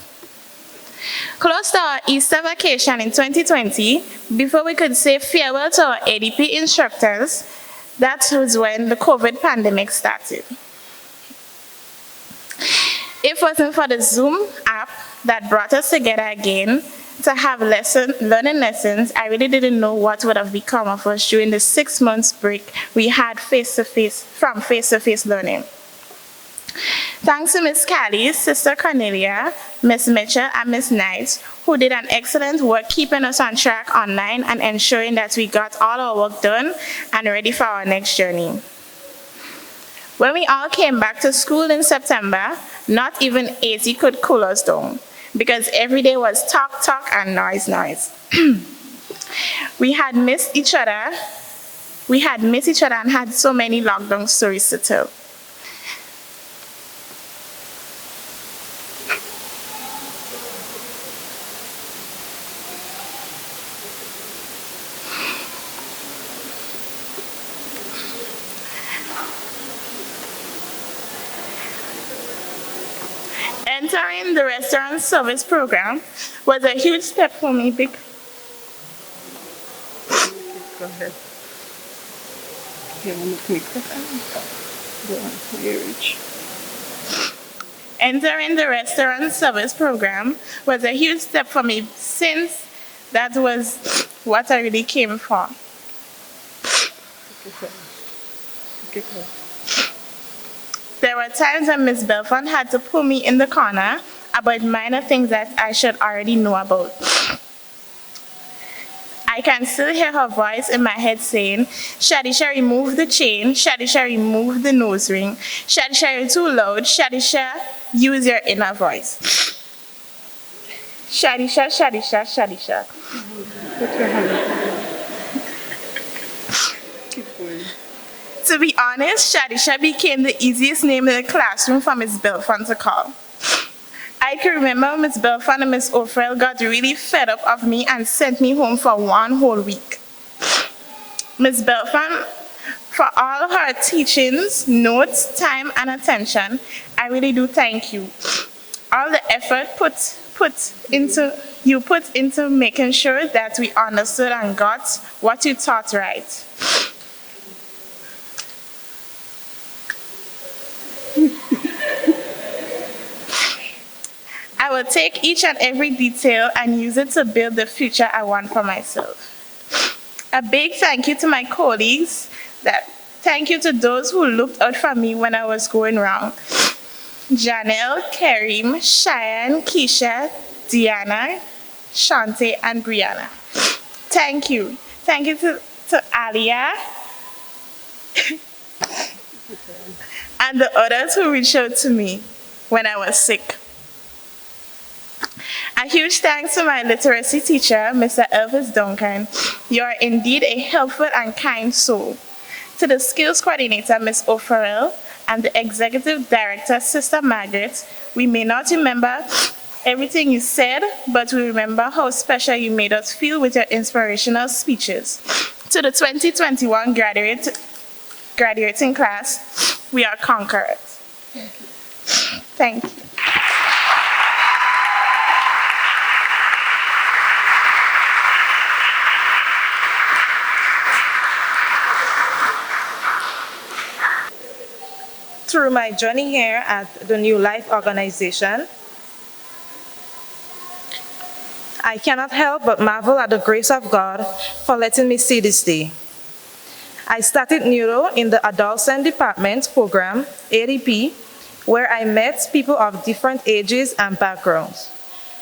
Close to our Easter vacation in 2020, before we could say farewell to our ADP instructors, that was when the COVID pandemic started. If it wasn't for the Zoom app that brought us together again to have learning lessons, I really didn't know what would have become of us during the 6 months break we had face-to-face learning. Thanks to Miss Callie, Sister Cornelia, Miss Mitchell, and Miss Knight, who did an excellent work keeping us on track online and ensuring that we got all our work done and ready for our next journey. When we all came back to school in September, not even AC could cool us down because every day was talk, talk, and noise, noise. We had missed each other and had so many lockdown stories to tell. Entering the restaurant service program was a huge step for me because Go ahead. entering the restaurant service program was a huge step for me since that was what I really came for. There were times when Miss Belfont had to pull me in the corner about minor things that I should already know about. I I can still hear her voice in my head saying, Shadisha, remove the chain. Shadisha, remove the nose ring. Shadisha, you're too loud. Shadisha, use your inner voice. Shadisha, Shadisha, Shadisha. To be honest, Shadisha became the easiest name in the classroom for Miss Belfon to call. I can remember Miss Belfon and Miss O'Farrell got really fed up of me and sent me home for one whole week. Miss Belfon, for all her teachings, notes, time, and attention, I really do thank you. All the effort you put into making sure that we understood and got what you taught right. I will take each and every detail and use it to build the future I want for myself. A big thank you to my colleagues. Thank you to those who looked out for me when I was going wrong. Janelle, Karim, Cheyenne, Keisha, Diana, Shante, and Brianna. Thank you. Thank you to Alia and the others who reached out to me when I was sick. A huge thanks to my literacy teacher, Mr. Elvis Duncan. You are indeed a helpful and kind soul. To the skills coordinator, Ms. O'Farrell, and the executive director, Sister Margaret, we may not remember everything you said, but we remember how special you made us feel with your inspirational speeches. To the 2021 graduating class, we are conquerors. Thank you. Through my journey here at the New Life organization, I cannot help but marvel at the grace of God for letting me see this day. I started neuro in the Adolescent Department program, ADP, where I met people of different ages and backgrounds.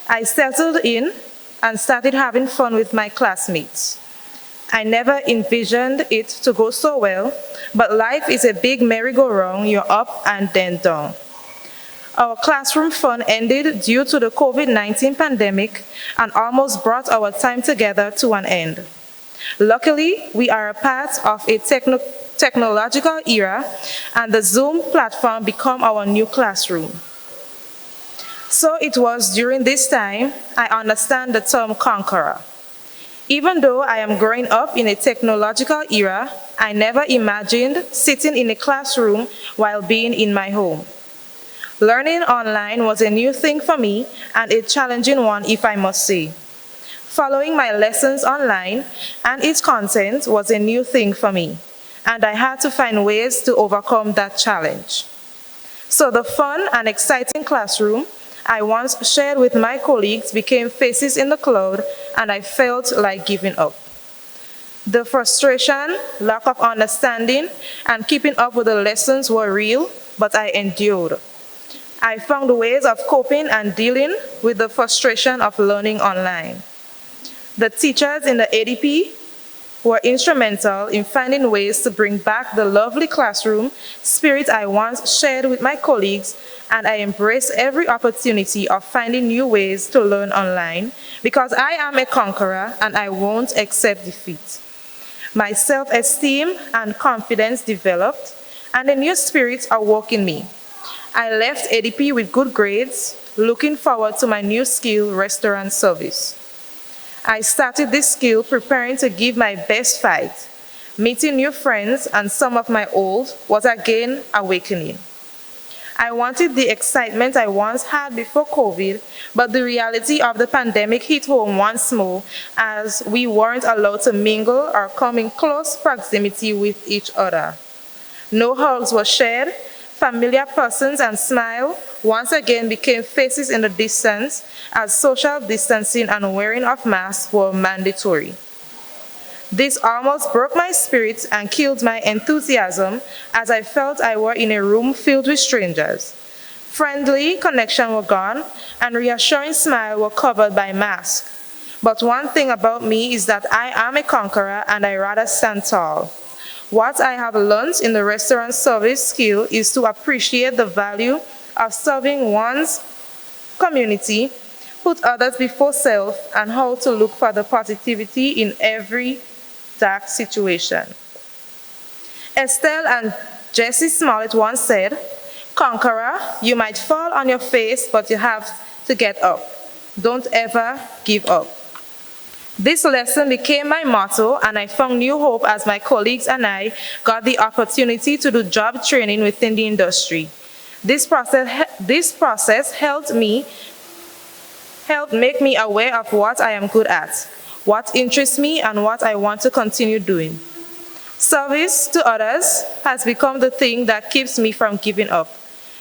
I settled in and started having fun with my classmates. I never envisioned it to go so well, but life is a big merry-go-round. You're up and then down. Our classroom fun ended due to the COVID-19 pandemic and almost brought our time together to an end. Luckily, we are a part of a technological era, and the Zoom platform became our new classroom. So it was during this time I understand the term conqueror. Even though I am growing up in a technological era, I never imagined sitting in a classroom while being in my home. Learning online was a new thing for me and a challenging one, if I must say. Following my lessons online and its content was a new thing for me, and I had to find ways to overcome that challenge. So the fun and exciting classroom I once shared with my colleagues became faces in the cloud, and I felt like giving up. The frustration, lack of understanding, and keeping up with the lessons were real, but I endured. I found ways of coping and dealing with the frustration of learning online. The teachers in the ADP were instrumental in finding ways to bring back the lovely classroom spirit I once shared with my colleagues, and I embrace every opportunity of finding new ways to learn online because I am a conqueror and I won't accept defeat. My self-esteem and confidence developed, and a new spirit awoke in me. I left ADP with good grades, looking forward to my new skill, restaurant service. I started this skill preparing to give my best fight. Meeting new friends and some of my old was again awakening. I wanted the excitement I once had before COVID, but the reality of the pandemic hit home once more as we weren't allowed to mingle or come in close proximity with each other. No hugs were shared. Familiar persons and smile once again became faces in the distance as social distancing and wearing of masks were mandatory. This almost broke my spirit and killed my enthusiasm as I felt I were in a room filled with strangers. Friendly connection were gone and reassuring smile were covered by masks. But one thing about me is that I am a conqueror and I rather stand tall. What I have learned in the restaurant service skill is to appreciate the value of serving one's community, put others before self, and how to look for the positivity in every dark situation. Estelle and Jesse Smollett once said, "Conqueror, you might fall on your face, but you have to get up. Don't ever give up." This lesson became my motto, and I found new hope as my colleagues and I got the opportunity to do job training within the industry. This process helped make me aware of what I am good at, what interests me, and what I want to continue doing. Service to others has become the thing that keeps me from giving up.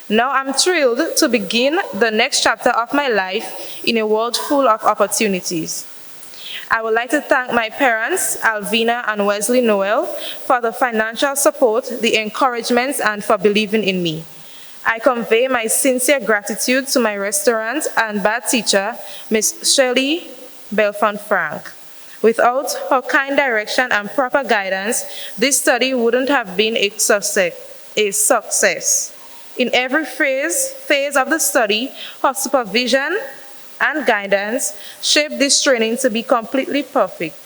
Now I'm thrilled to begin the next chapter of my life in a world full of opportunities. I would like to thank my parents, Alvina and Wesley Noel, for the financial support, the encouragement, and for believing in me. I convey my sincere gratitude to my restaurant and bar teacher, Miss Shirley Belfont-Frank. Without her kind direction and proper guidance, this study wouldn't have been a success. In every phase of the study, her supervision and guidance shaped this training to be completely perfect,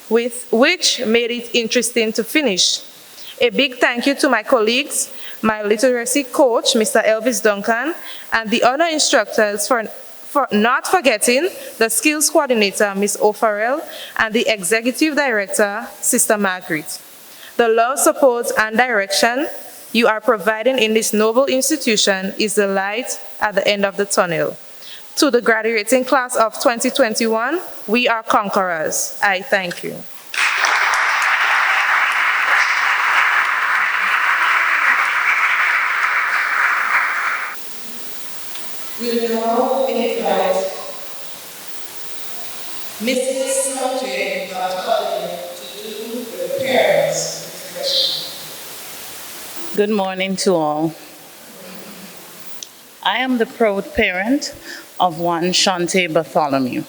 which made it interesting to finish. A big thank you to my colleagues, my literacy coach, Mr. Elvis Duncan, and the other instructors for not forgetting the skills coordinator, Ms. O'Farrell, and the executive director, Sister Margaret. The love, support, and direction you are providing in this noble institution is the light at the end of the tunnel. To the graduating class of 2021, we are conquerors. I thank you. We now invite Mrs. Mountain to do the parents' reflection. Good morning to all. I am the proud parent of one Shante Bartholomew.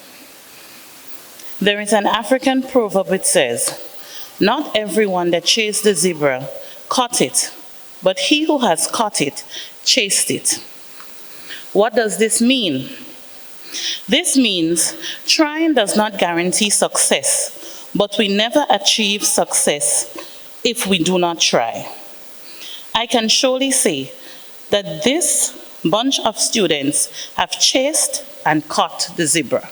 There is an African proverb which says, "Not everyone that chased the zebra caught it, but he who has caught it chased it." What does this mean? This means trying does not guarantee success, but we never achieve success if we do not try. I can surely say that this bunch of students have chased and caught the zebra.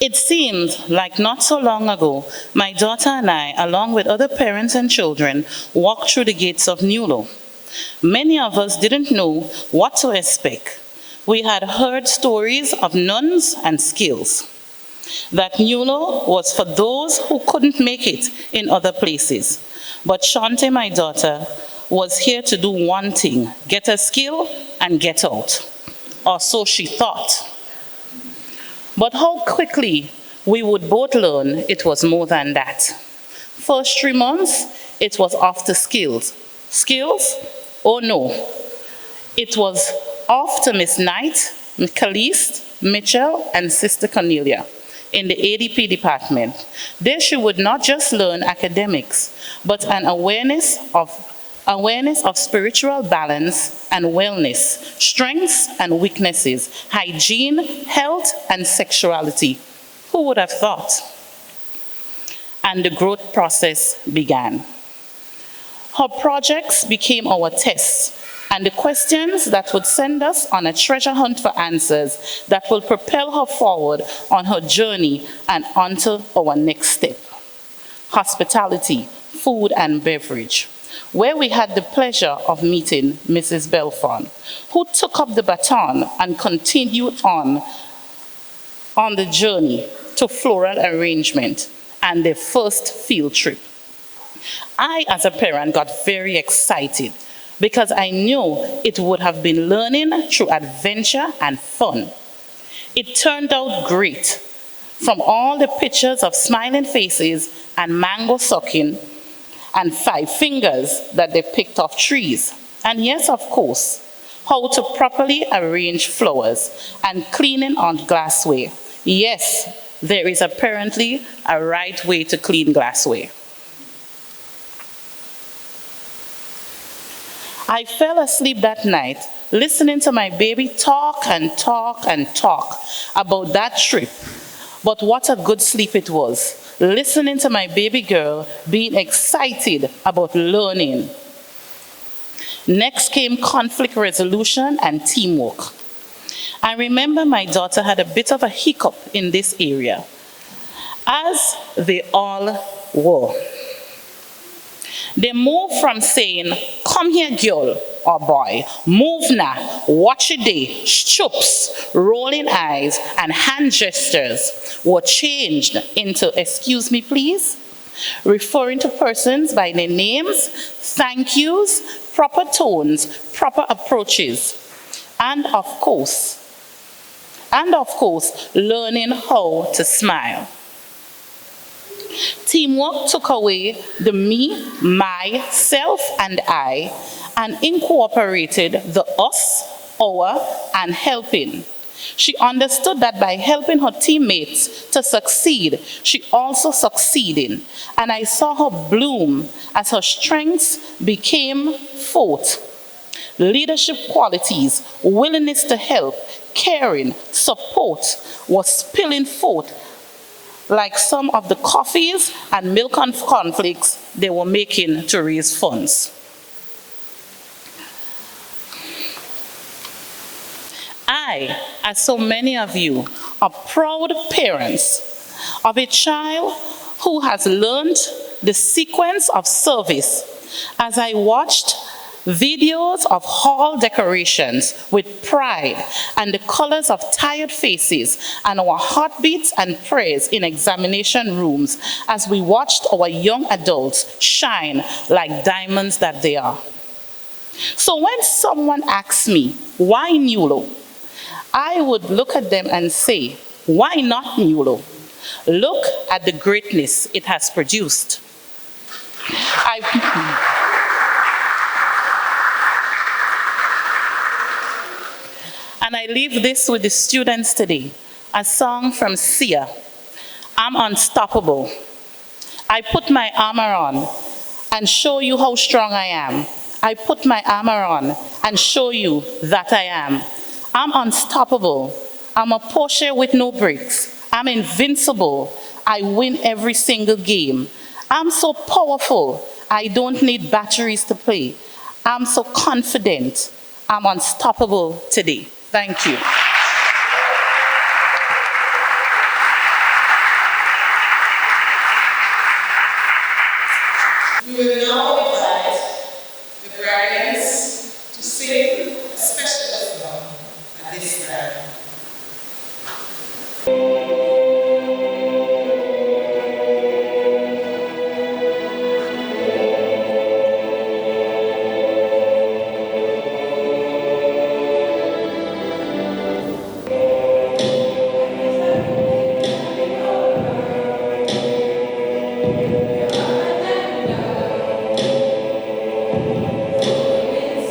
It seems like not so long ago, my daughter and I, along with other parents and children, walked through the gates of Nulo. Many of us didn't know what to expect. We had heard stories of nuns and skills, that Nulo was for those who couldn't make it in other places. But Shante, my daughter, was here to do one thing, get a skill and get out. Or so she thought. But how quickly we would both learn it was more than that. First 3 months, it was off to skills. Skills? Oh no. It was off to Miss Knight, Caliste, Mitchell, and Sister Cornelia in the ADP department. There she would not just learn academics, but an awareness of spiritual balance and wellness, strengths and weaknesses, hygiene, health, and sexuality. Who would have thought? And the growth process began. Her projects became our tests, and the questions that would send us on a treasure hunt for answers that will propel her forward on her journey and onto our next step. Hospitality, food and beverage, where we had the pleasure of meeting Mrs. Belfont, who took up the baton and continued on the journey to floral arrangement and their first field trip. I, as a parent, got very excited because I knew it would have been learning through adventure and fun. It turned out great. From all the pictures of smiling faces and mango sucking and 5 fingers that they picked off trees. And yes, of course, how to properly arrange flowers and cleaning on glassware, Yes, there is apparently a right way to clean glassware. I fell asleep that night listening to my baby talk and talk and talk about that trip. But what a good sleep it was, listening to my baby girl being excited about learning. Next came conflict resolution and teamwork. I remember my daughter had a bit of a hiccup in this area, as they all were. They moved from saying, "Come here, girl," or boy, "Move now, watch your day," stoops, rolling eyes, and hand gestures were changed into "excuse me, please," referring to persons by their names, thank yous, proper tones, proper approaches, and of course, learning how to smile. Teamwork took away the me, my, self, and I, and incorporated the us, our, and helping. She understood that by helping her teammates to succeed, she also succeeded. And I saw her bloom as her strengths became forth. Leadership qualities, willingness to help, caring, support was spilling forth like some of the coffees and milk conflicts they were making to raise funds. I, as so many of you, are proud parents of a child who has learned the sequence of service as I watched videos of hall decorations with pride and the colors of tired faces and our heartbeats and prayers in examination rooms as we watched our young adults shine like diamonds that they are. So when someone asks me, why NULO? I would look at them and say, why not NULO? Look at the greatness it has produced. And I leave this with the students today, a song from Sia, "I'm Unstoppable." I put my armor on and show you how strong I am. I put my armor on and show you that I am. I'm unstoppable. I'm a Porsche with no brakes. I'm invincible. I win every single game. I'm so powerful. I don't need batteries to play. I'm so confident. I'm unstoppable today. Thank you. We will now invite the graduates to sing a special song at this time.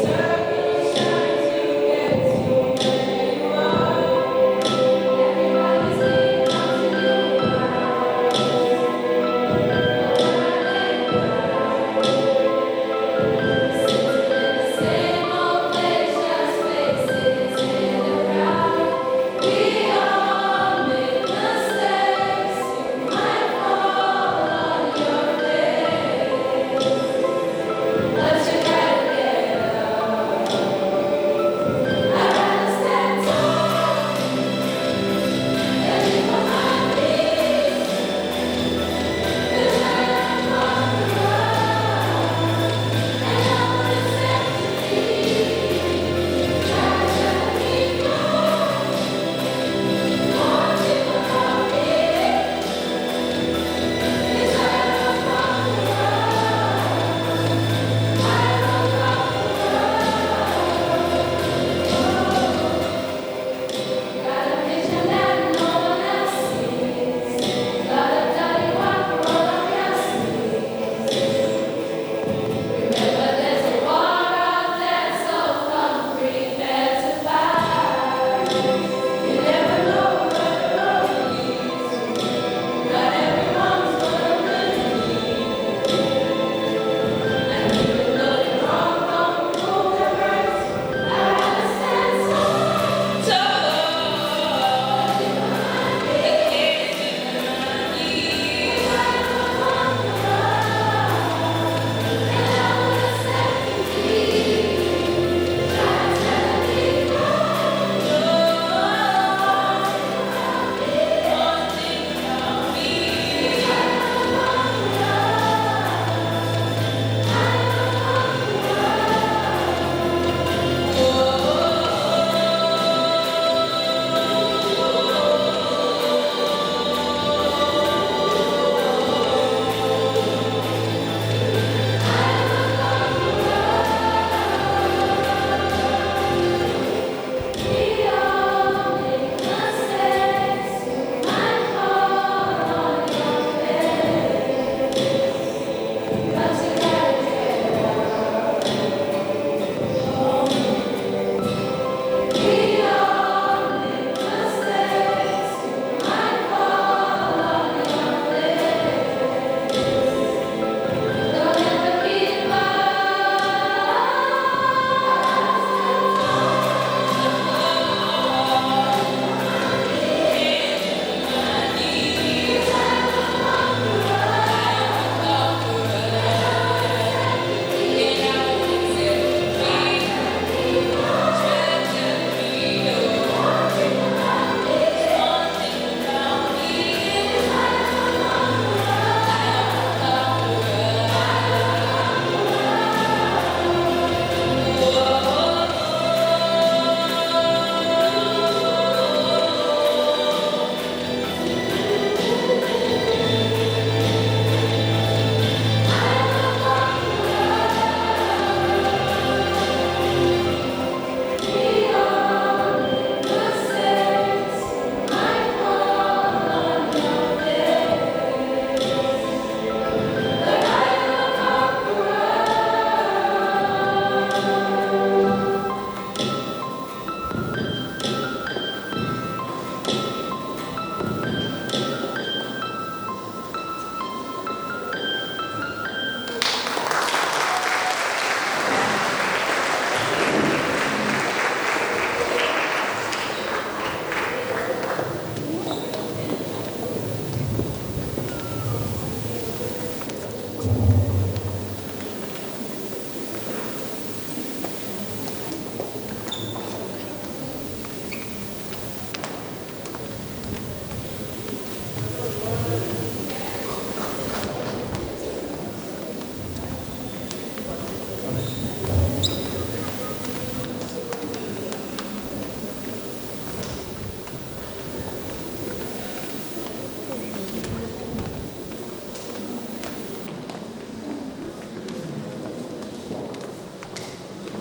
Circles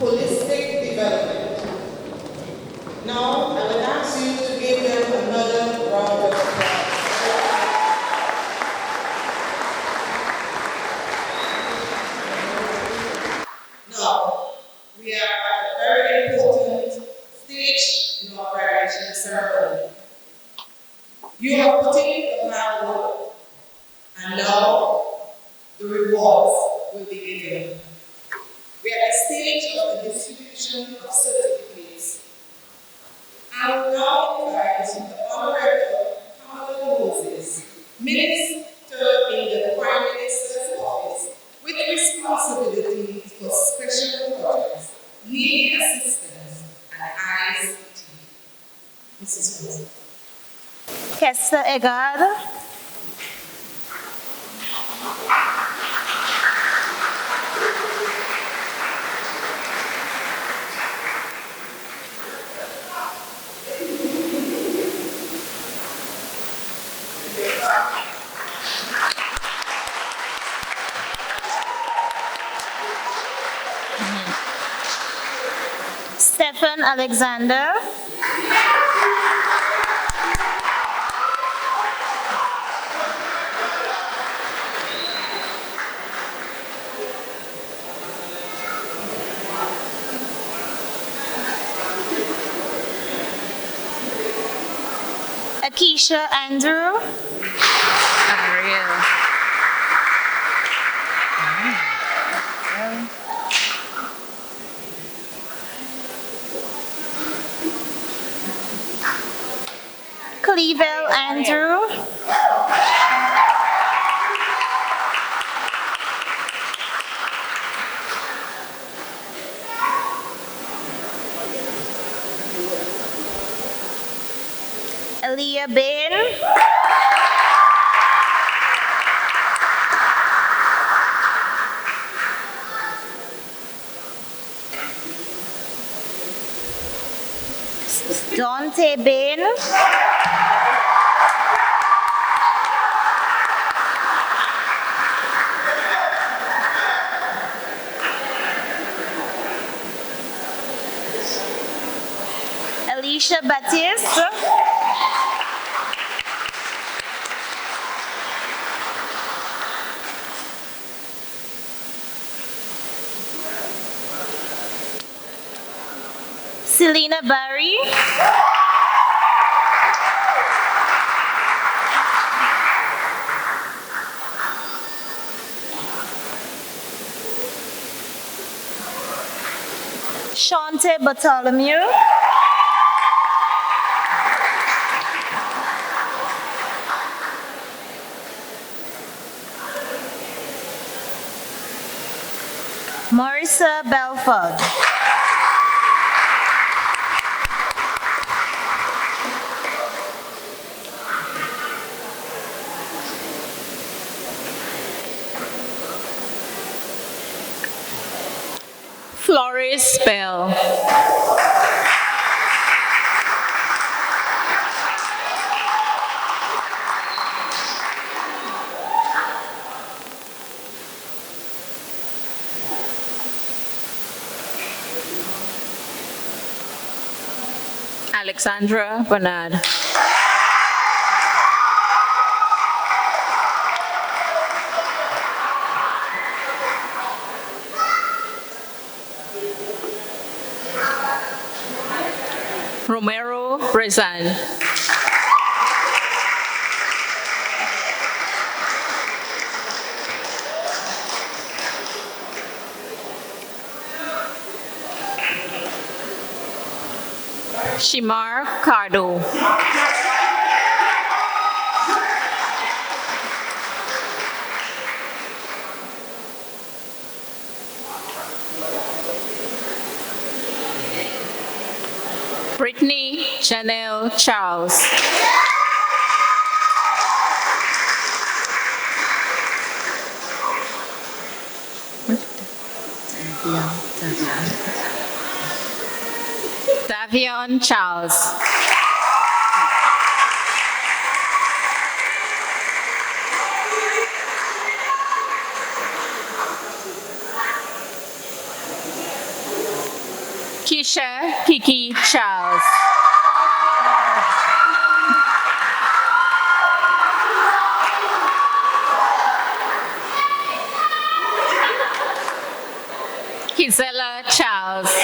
holistic development. Now, I would ask you to give them another round of applause. Now, we are at a very important stage in our graduation ceremony. You have put in the hard work, and now the rewards will be given. We are at the stage of the distribution of certificates. I will now invite the Honorable Kamala Moses, Minister in the Prime Minister's office, with responsibility for special projects, needy assistance, and ICT. Mrs. Moses. Kester Egad. Stephen Alexander. Keisha Andrew. Ariel. Clevel Andrew. Aaliyah Ben. Dante Ben. Alicia Baptiste. Selena Barry. Shante Bartholomew. Marissa Belford. Flores Bell. Alexandra Bernard. Romero Brezan. Shimar Cardo. Brittany Janelle Charles. Davion Charles. Keisha Kiki Charles. Kizella Charles.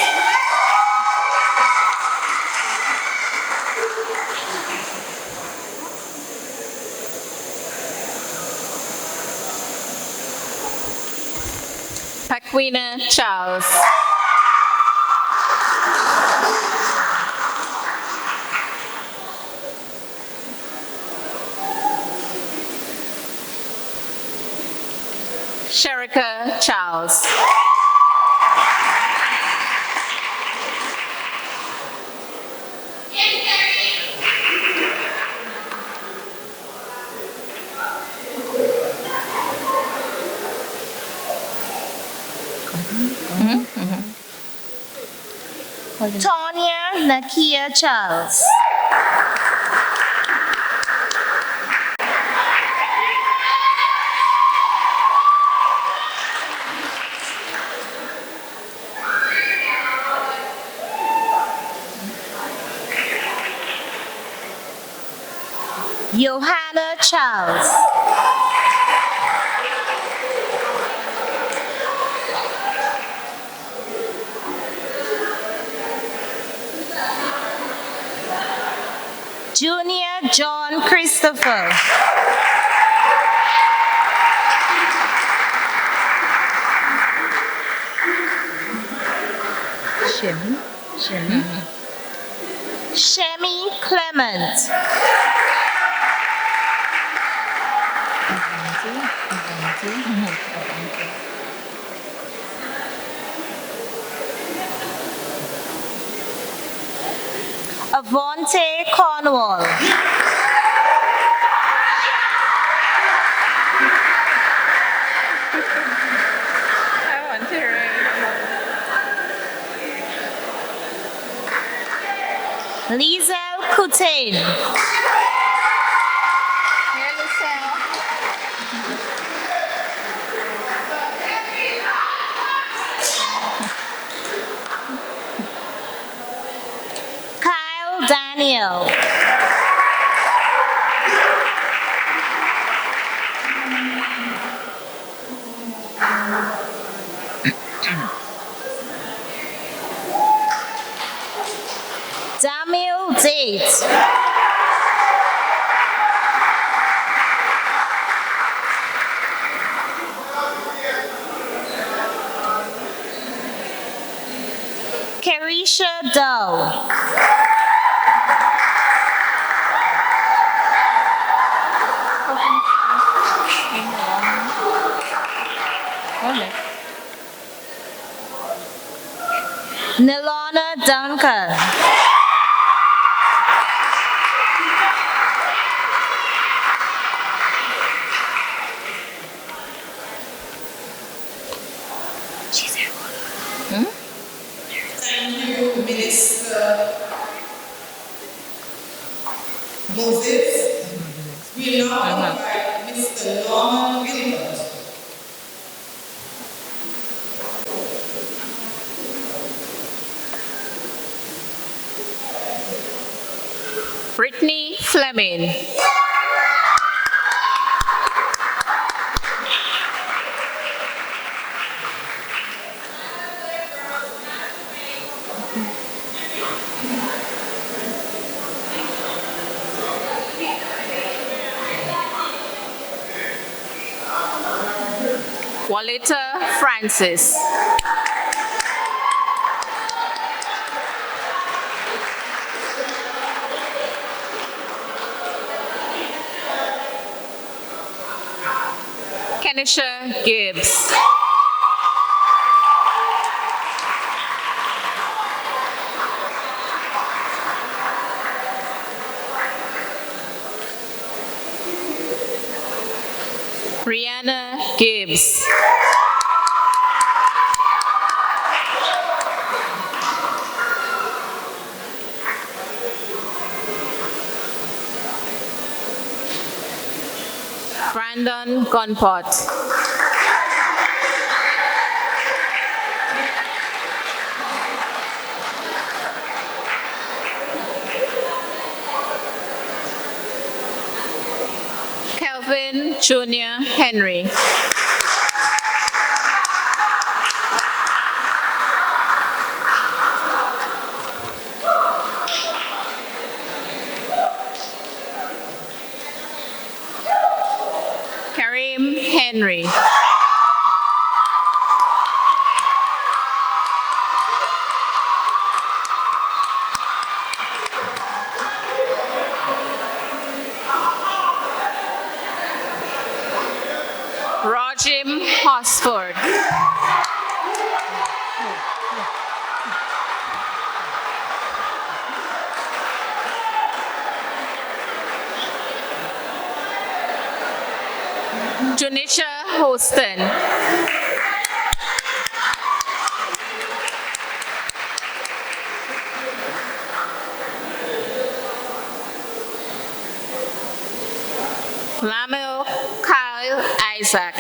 Paquina Charles. Sherika Charles. Tonya Nakia Charles. Johanna Charles. Junior John Christopher. Shemi Clement. Avante Cornwall. Lizel Coutain. Kyle Daniel. Damil Date. Carisha Doe. Nilana Duncan. Thank you, Minister Moses. We now invite Mr. Norman Gilbert. Brittany Fleming. Walita Francis. Kenisha Gibbs. Rihanna Gibbs. Brandon Gunpot. Junior Henry. Karim Henry. Rojim Hosford. Junisha Hoston. Lamel Kyle Isaac.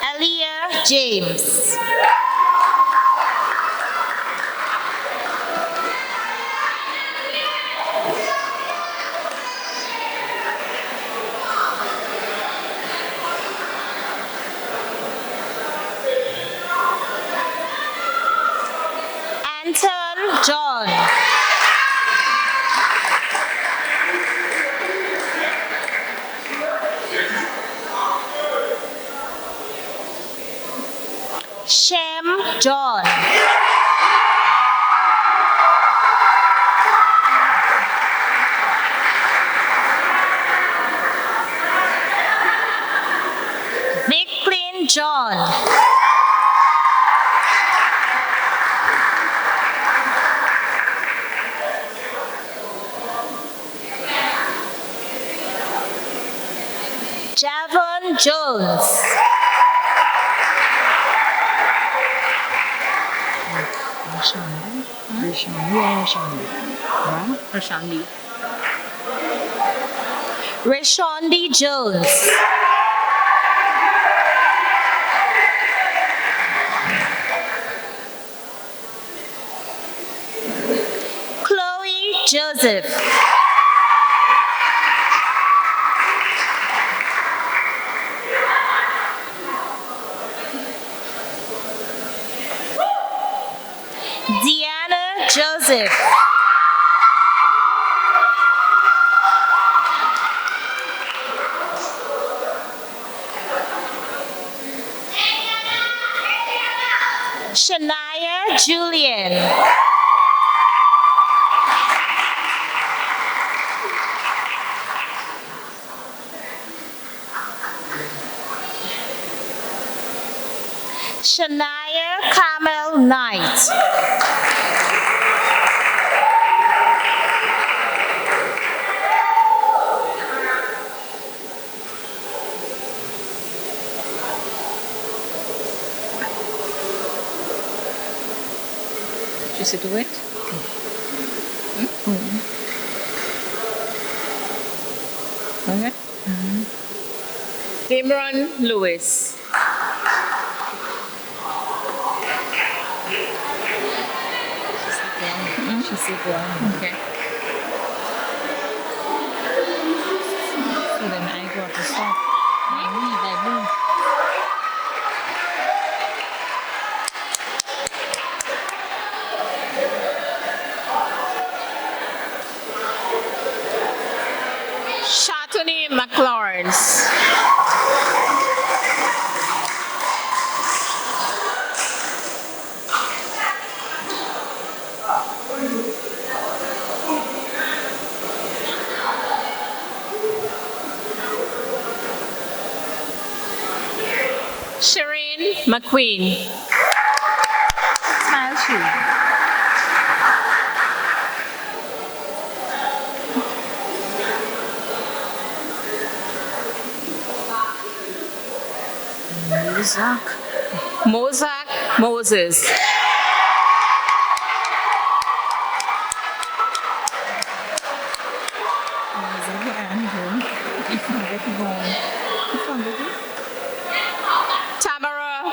Aliyah James. Anton John. Shem John. Vicklin John. Javon Jones. Rashondi Jones. Chloe Joseph. Deanna Joseph. Shania Julian. Shania Carmel Knight. Tu sais tout être? Okay. Cameron Lewis. Je sais quoi. Okay. So then I got to stop. I move. Shatony McLawrence. Shireen McQueen. Smile shoe. Mozak Moses.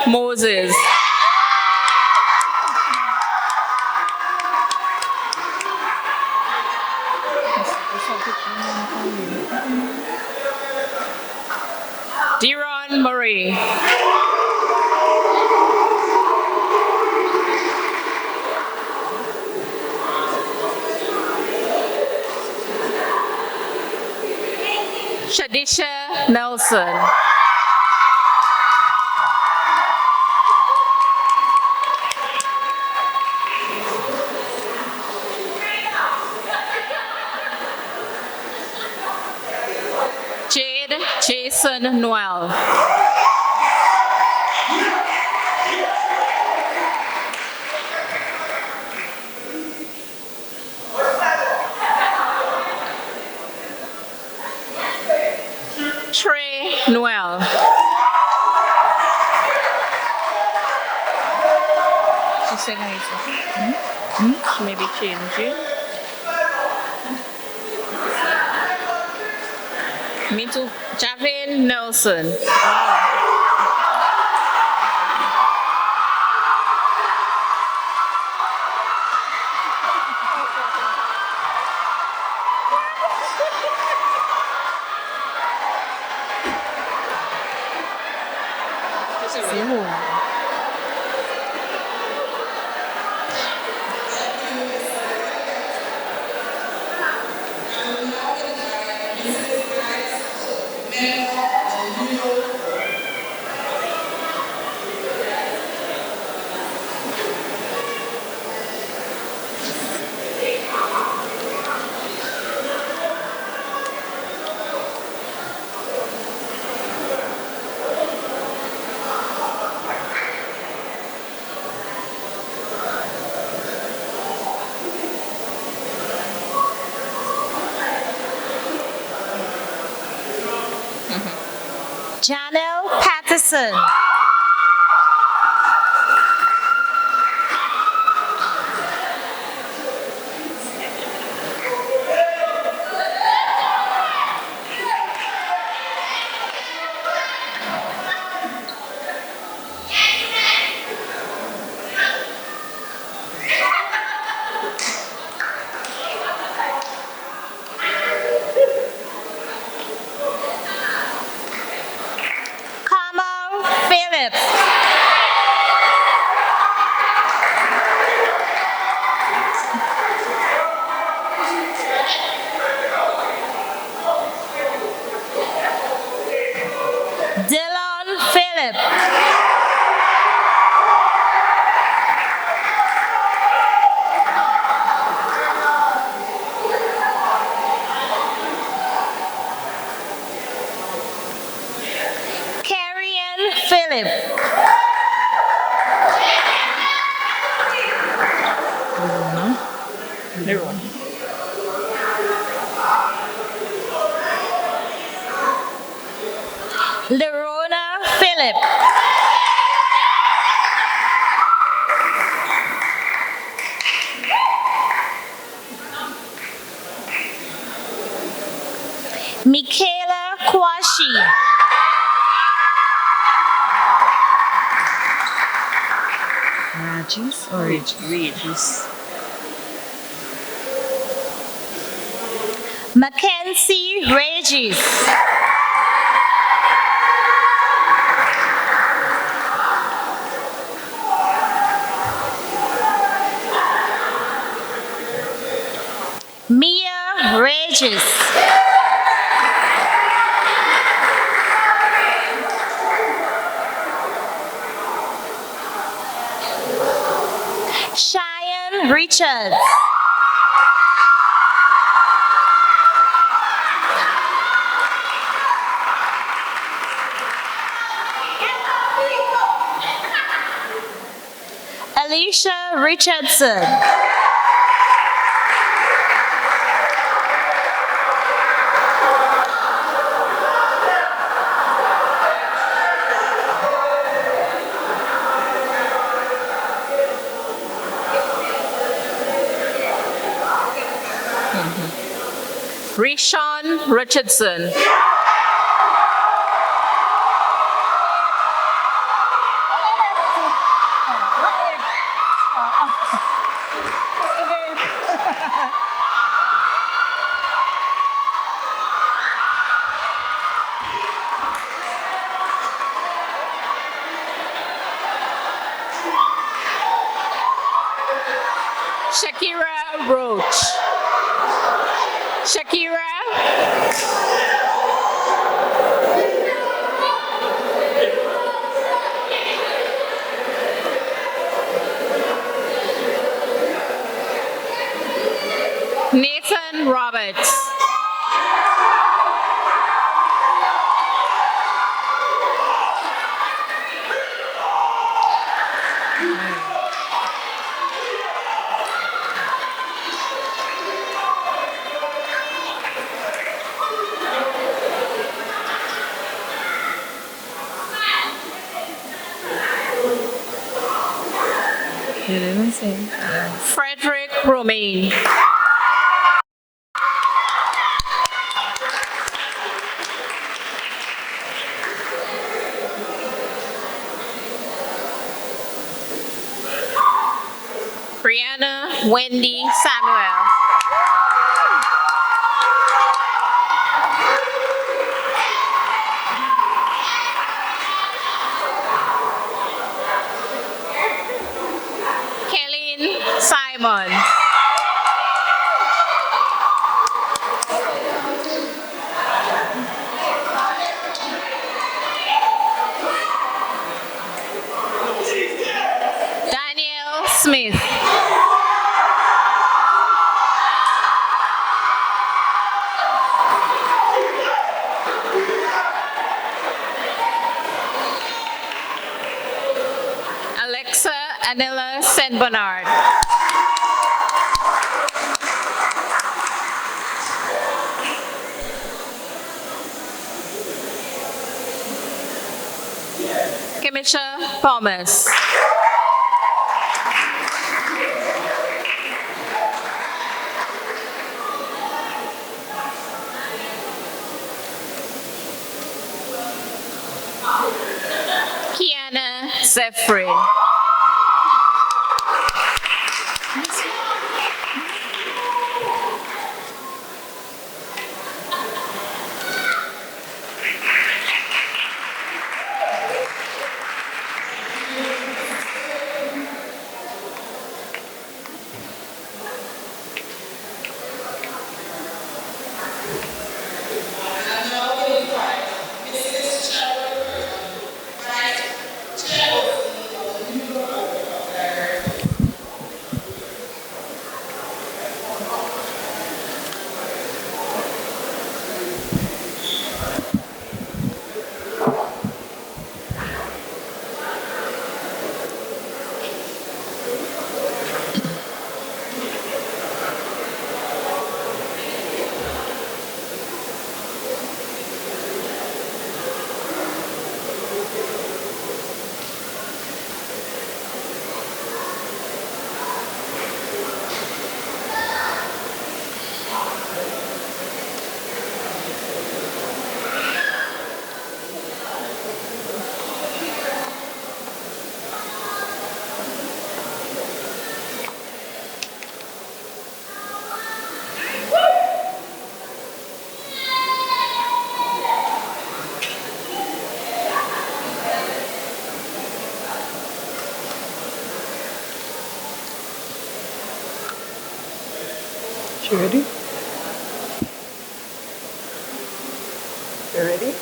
Moses. Deron Murray. Shadisha Nelson. Jade Jason Noel. Trey Noel. She said she may be changing. Me too. Javin Nelson. Janelle Patterson. Kamal Phillips. Dylan Phillips. Carrion Phillips. Lerona Phillips. Michaela Kwashi. Regis or Regis? Mackenzie Regis. Mia Regis. Cheyenne Richards. Alicia Richardson. Rishon Richardson. Shakira Roach. Shakira. Nathan Roberts. You didn't say. Frederick Romaine. Brianna Wendy Samuel. Kelly Simon. Daniel Smith. Alexa Anela Saint Bernard. Kimisha Thomas. Kiana Zephyrin. You ready? You ready?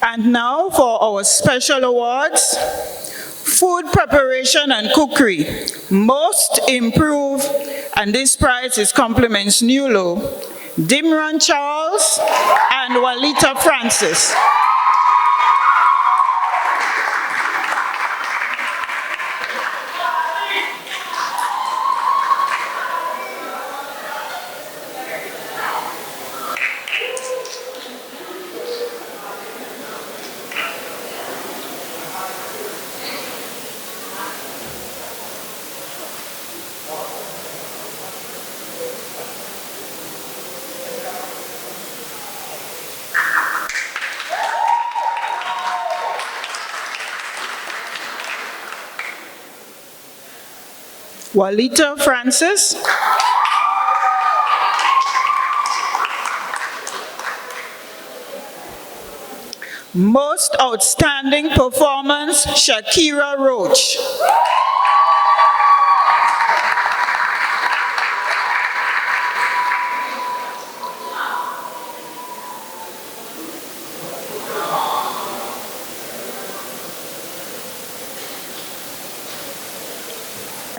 And now for our special awards. Food preparation and cookery, most improved, and this prize is compliments Nulo, Dimran Charles, and Walita Francis. Walita Francis. Most outstanding performance, Shakira Roach.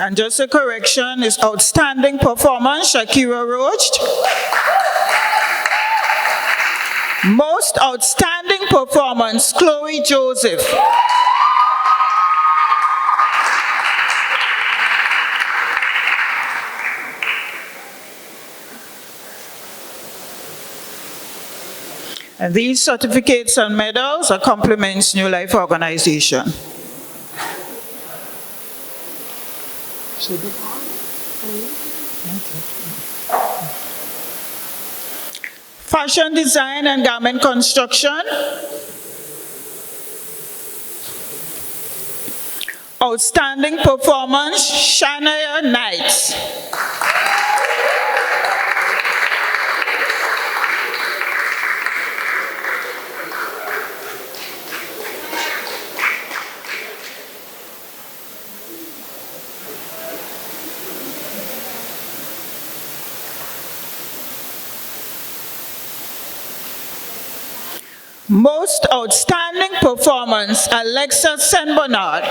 And just a correction, is outstanding performance, Shakira Roach. Most outstanding performance, Chloe Joseph. And these certificates and medals are compliments New Life Organization. Fashion design and garment construction. Outstanding performance, Shania Knight. Most outstanding performance, Alexa St. Bernard.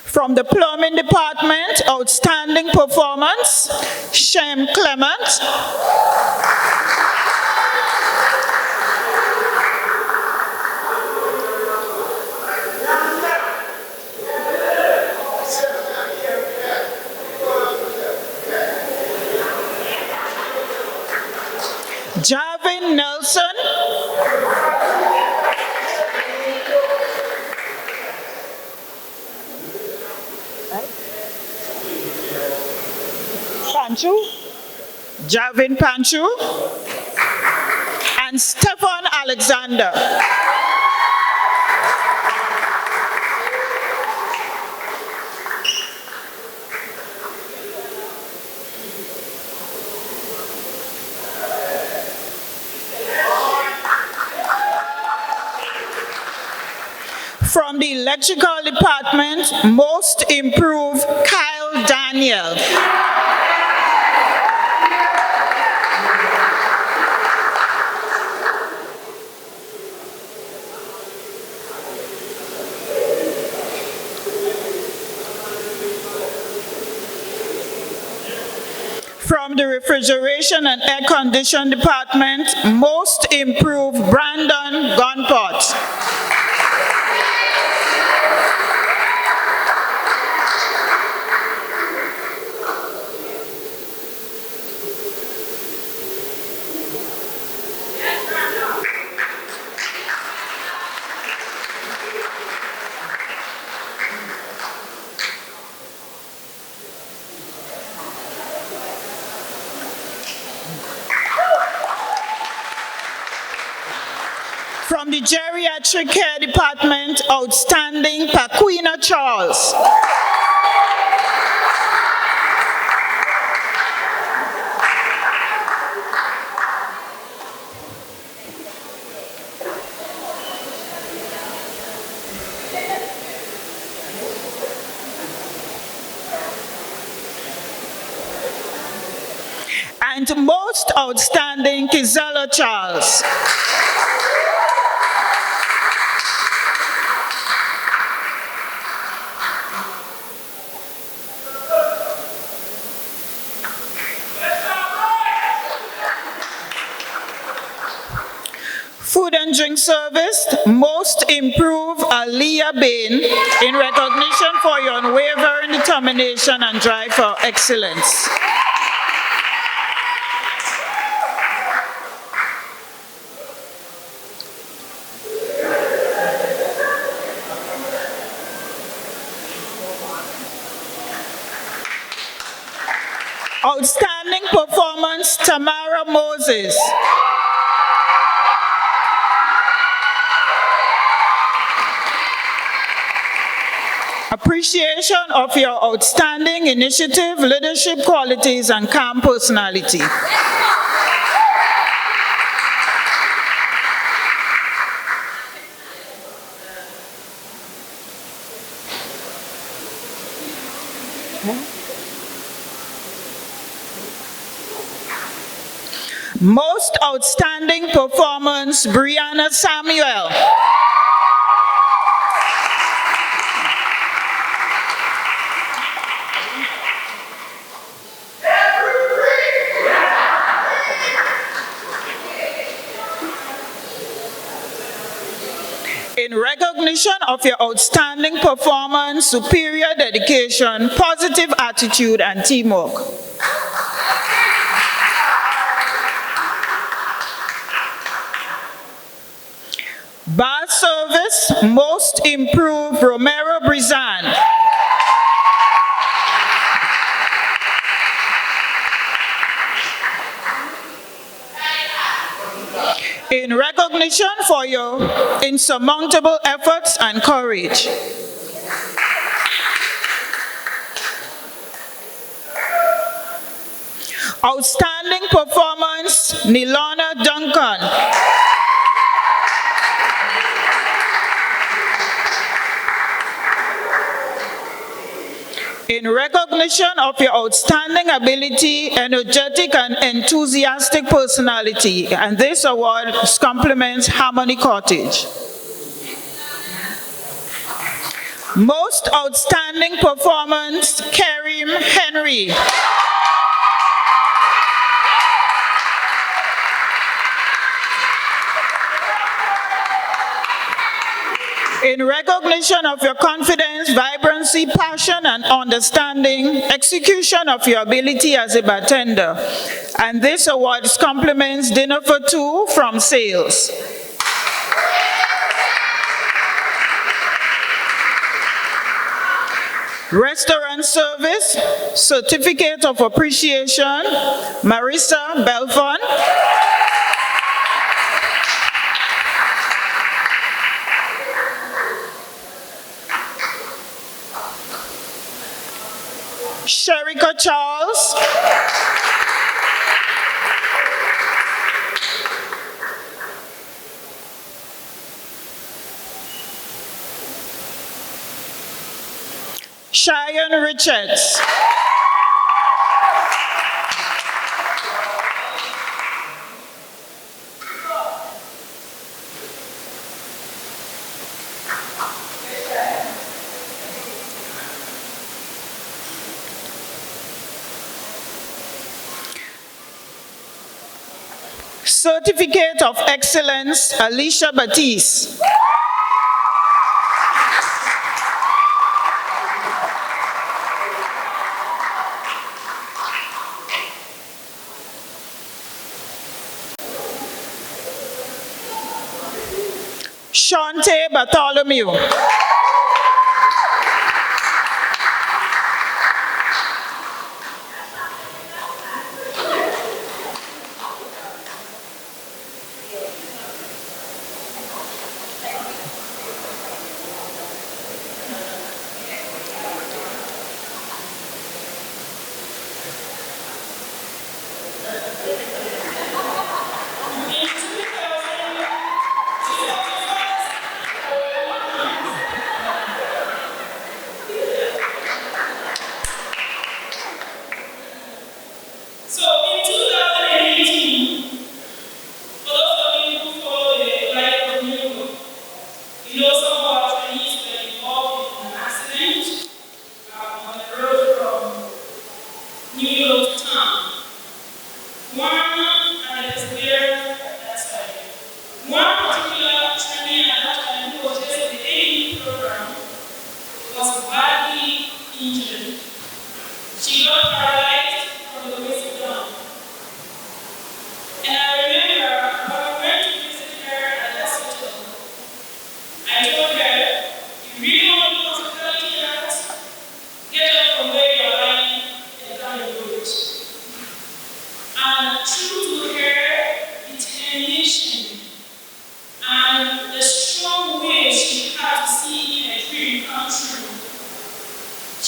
From the plumbing department, outstanding performance, Shem Clement. Javin Nelson. Panchu, Javin Panchu, and Stefan Alexander. From the electrical department, most improved, Kyle Daniel. From the refrigeration and air condition department, most improved, Brandon Gunpot. From the geriatric care department, outstanding, Paquina Charles. And most outstanding, Kizella Charles. Food and drink service, most improved, Aliyah Bain, in recognition for your unwavering determination and drive for excellence. Outstanding performance, Tamara Moses. Appreciation of your outstanding initiative, leadership qualities, and calm personality. Most outstanding performance, Brianna Samuel. In recognition of your outstanding performance, superior dedication, positive attitude, and teamwork. Bar service, most improved, Romero Brizan. In recognition for your insurmountable efforts and courage. Outstanding performance, Nilana Duncan. In recognition of your outstanding ability, energetic and enthusiastic personality, and this award compliments Harmony Cottage. Most outstanding performance, Karim Henry. In recognition of your confidence, vibrancy, passion, and understanding, execution of your ability as a bartender. And this award compliments Dinner for Two from Sales. Restaurant service, certificate of appreciation, Marissa Belfon. Sherika Charles. Cheyenne Richards. Certificate of Excellence, Alicia Batiste. Shante Bartholomew.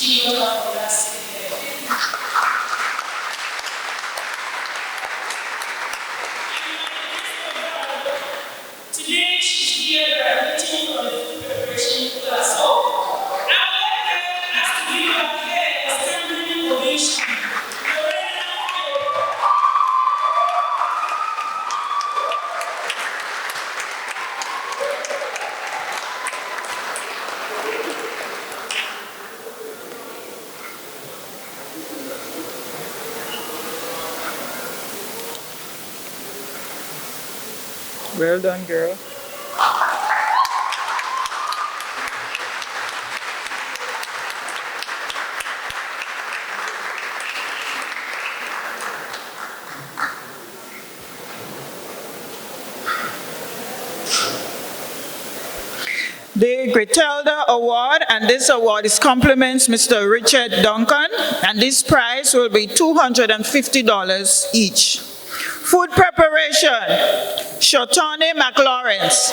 She will have us. Today she's here graduating from the food preparation class. So I would like us to give her a standing ovation. Well done, girl. The Gretelda Award, and this award is compliments Mr. Richard Duncan, and this prize will be $250 each. Food preparation, Shotani McLawrence.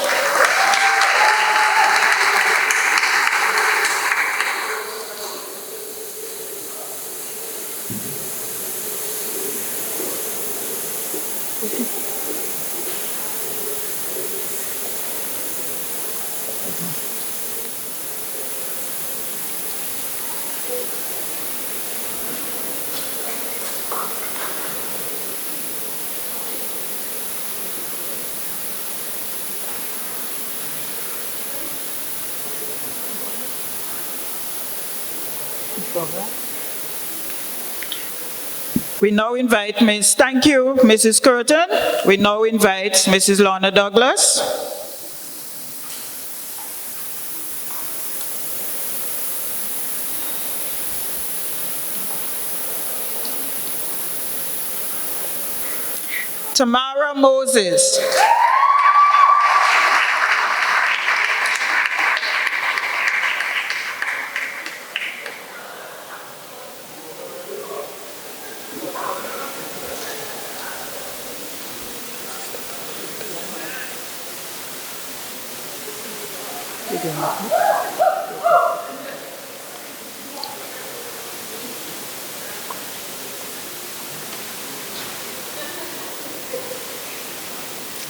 We now invite thank you, Mrs. Curtin. We now invite Mrs. Lorna Douglas. Tamara Moses.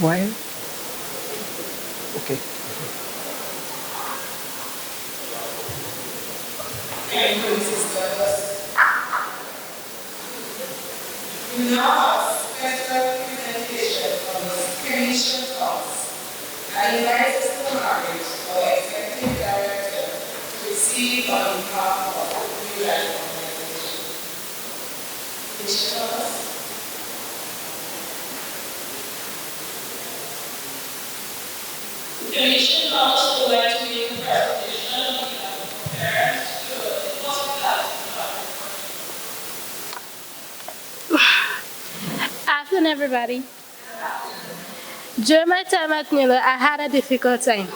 Why? Okay. Thank you, Mrs. Douglas. We now have special presentation from the Screenshot House. I invite Sister Margaret, our Executive Director, to receive on behalf of the New Life Organization. Bishop Thomas. The mission house would like to make a presentation on behalf of parents to the hospital. Afternoon, everybody. During my time at Miller, I had a difficult time.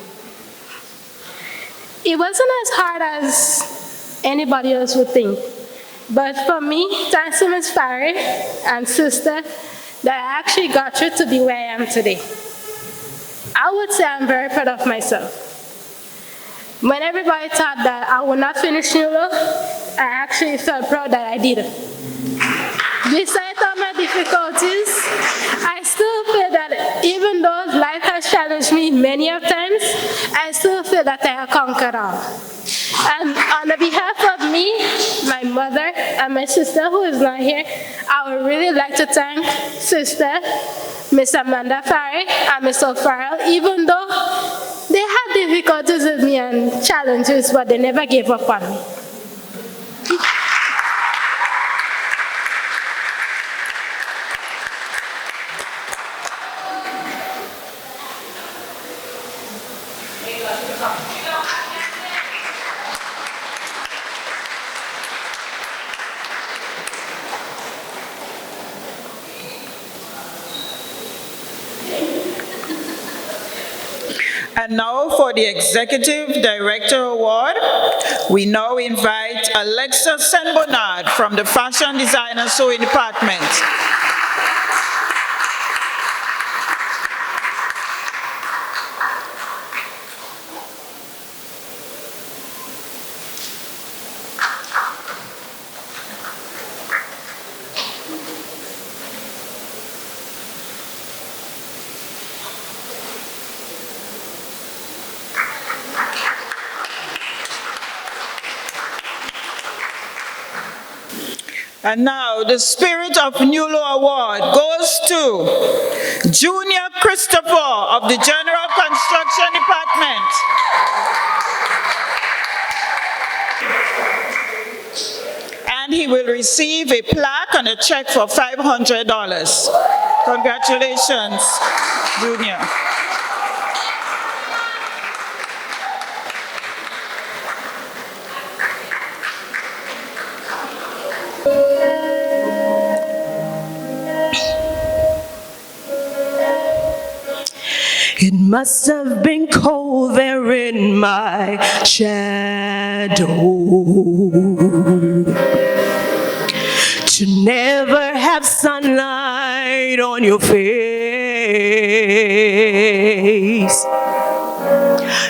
It wasn't as hard as anybody else would think. But for me, thanks to Ms. Farry and sister, that I actually got through to be where I am today. I would say I'm very proud of myself. When everybody thought that I would not finish Miller, I actually felt proud that I did. Despite all my difficulties, I still feel that even though life has challenged me many of times, I still feel that I have conquered all. And on the behalf of me, my mother, and my sister who is not here, I would really like to thank Sister Miss Amanda Farry and Miss O'Farrell, even though they had difficulties with me and challenges, but they never gave up on me. And now for the Executive Director Award, we now invite Alexa Senbonard from the Fashion Design and Sewing Department. And now the Spirit of Nulo Award goes to Junior Christopher of the General Construction Department. And he will receive a plaque and a check for $500. Congratulations, Junior. It must have been cold there in my shadow to never have sunlight on your face.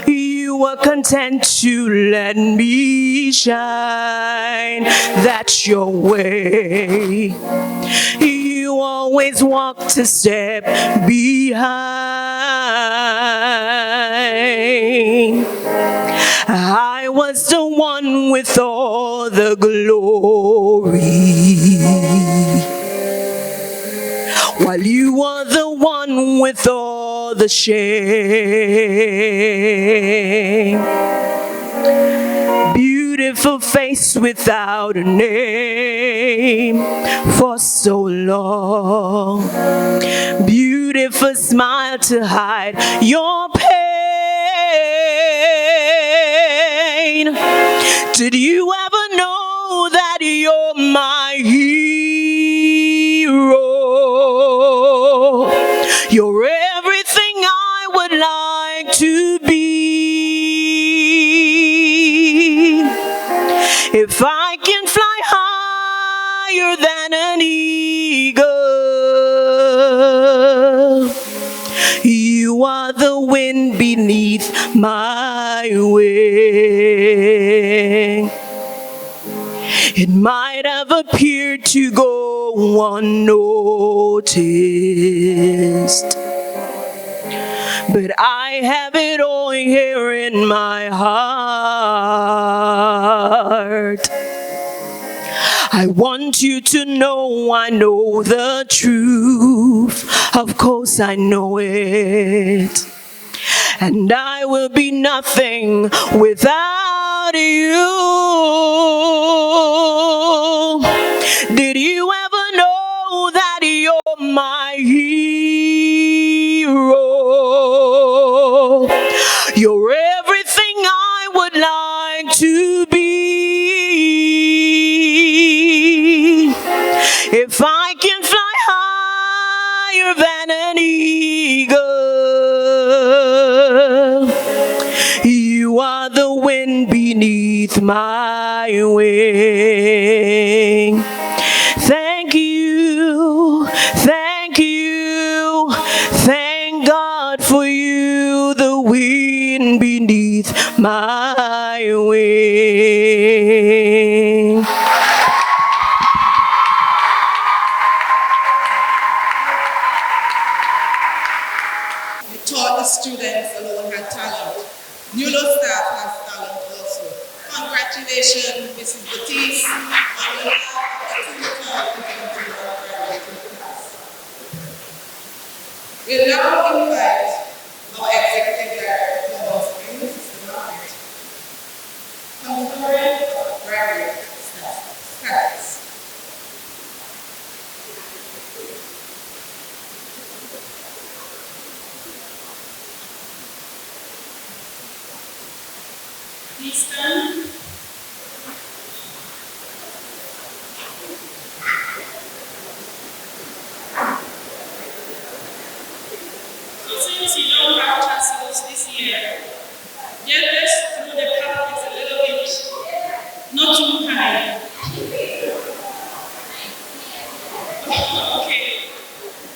You were content to let me shine, that's your way. You always walked a step behind. I was the one with all the glory, while you were the one with all the shame. Beautiful face without a name for so long. Beautiful smile to hide your pain. Did you ever know that you're my hero? You're everything I would like to be. If I can fly higher than an eagle, you are the wind beneath my wing. It might have appeared to go unnoticed, but I have it all here in my heart. I want you to know I know the truth. Of course I know it. And I will be nothing without you. Did you ever know that you're my hero? You're everything I would like to be. If I can fly higher than an eagle, you are the wind beneath my wing. Thank you, thank you, thank God for you, the wind beneath my wing. You taught the students alone had talent. Nulo staff has talent also. Congratulations, Mrs. Batiste, on behalf of the tutor graduating class. We'll now invite our executive director of Mr. Margaret, conferring of graduate status. Please stand. So since you don't have tassels this year, just let's throw the carpets a little bit, not too high. Okay.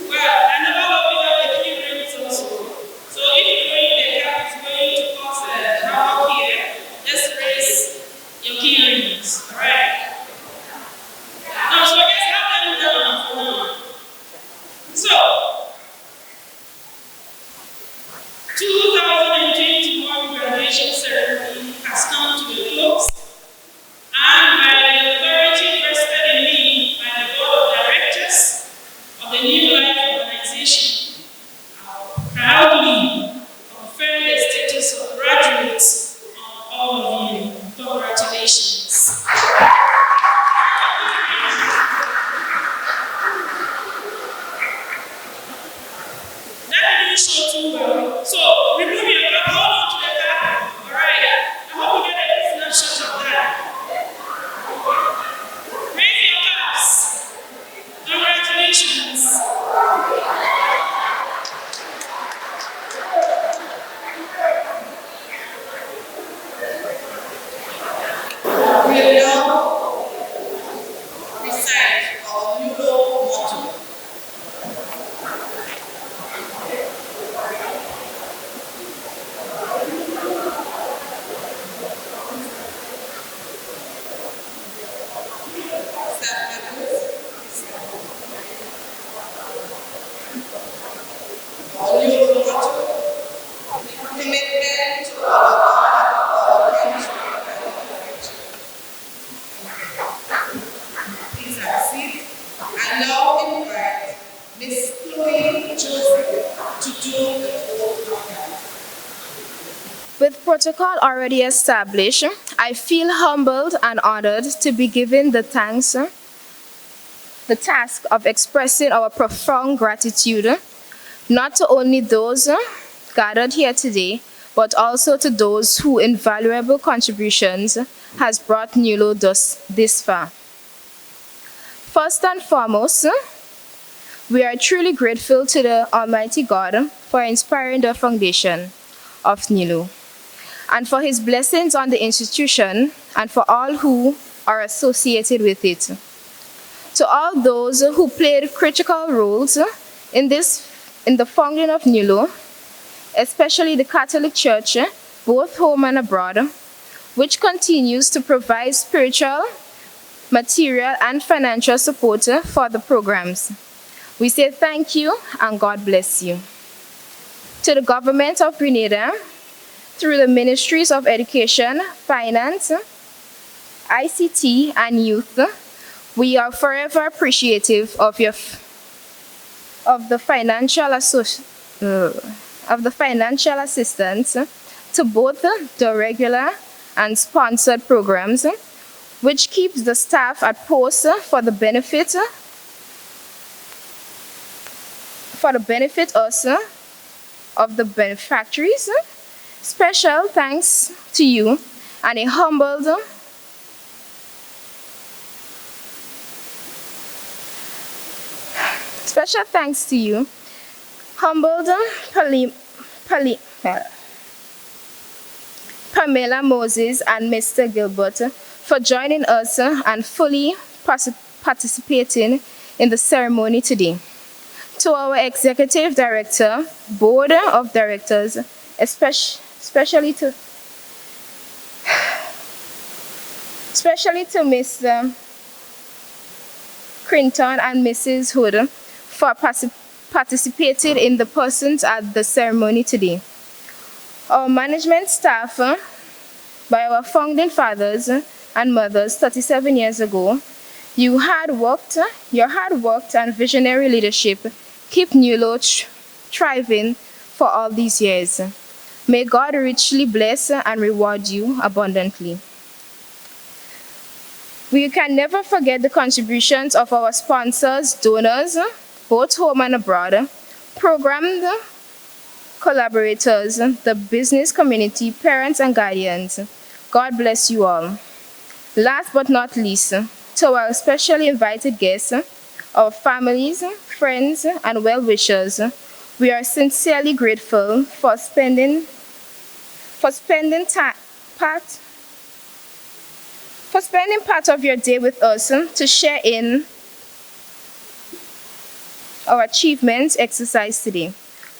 Well, another one we have the key rings also. So if you bring the cap is going to cause a havoc here, just raise your key rings, alright? Now, so just have them down for now. So, 2021 graduation ceremony has come to a close, and protocol already established, I feel humbled and honored to be given the task of expressing our profound gratitude, not to only those gathered here today, but also to those whose invaluable contributions has brought NULO this far. First and foremost, we are truly grateful to the Almighty God for inspiring the foundation of NULO, and for His blessings on the institution and for all who are associated with it. To all those who played critical roles in the founding of NULO, especially the Catholic Church, both home and abroad, which continues to provide spiritual, material, and financial support for the programs. We say thank you and God bless you. To the government of Grenada, through the Ministries of Education, Finance, ICT, and Youth, we are forever appreciative of the financial assistance to both the regular and sponsored programs, which keeps the staff at post for the benefit us of the benefactors. Special thanks to you and a humbled Pamela Moses and Mr. Gilbert for joining us and fully participating in the ceremony today. To our Executive Director, Board of Directors, especially to Mr. Crinton and Mrs. Hood for participating in the persons at the ceremony today. Our management staff, by our founding fathers and mothers 37 years ago, your hard work and visionary leadership keep NULO thriving for all these years. May God richly bless and reward you abundantly. We can never forget the contributions of our sponsors, donors, both home and abroad, program collaborators, the business community, parents and guardians. God bless you all. Last but not least, to our specially invited guests, our families, friends, and well-wishers, we are sincerely grateful for spending part of your day with us to share in our achievements exercise today.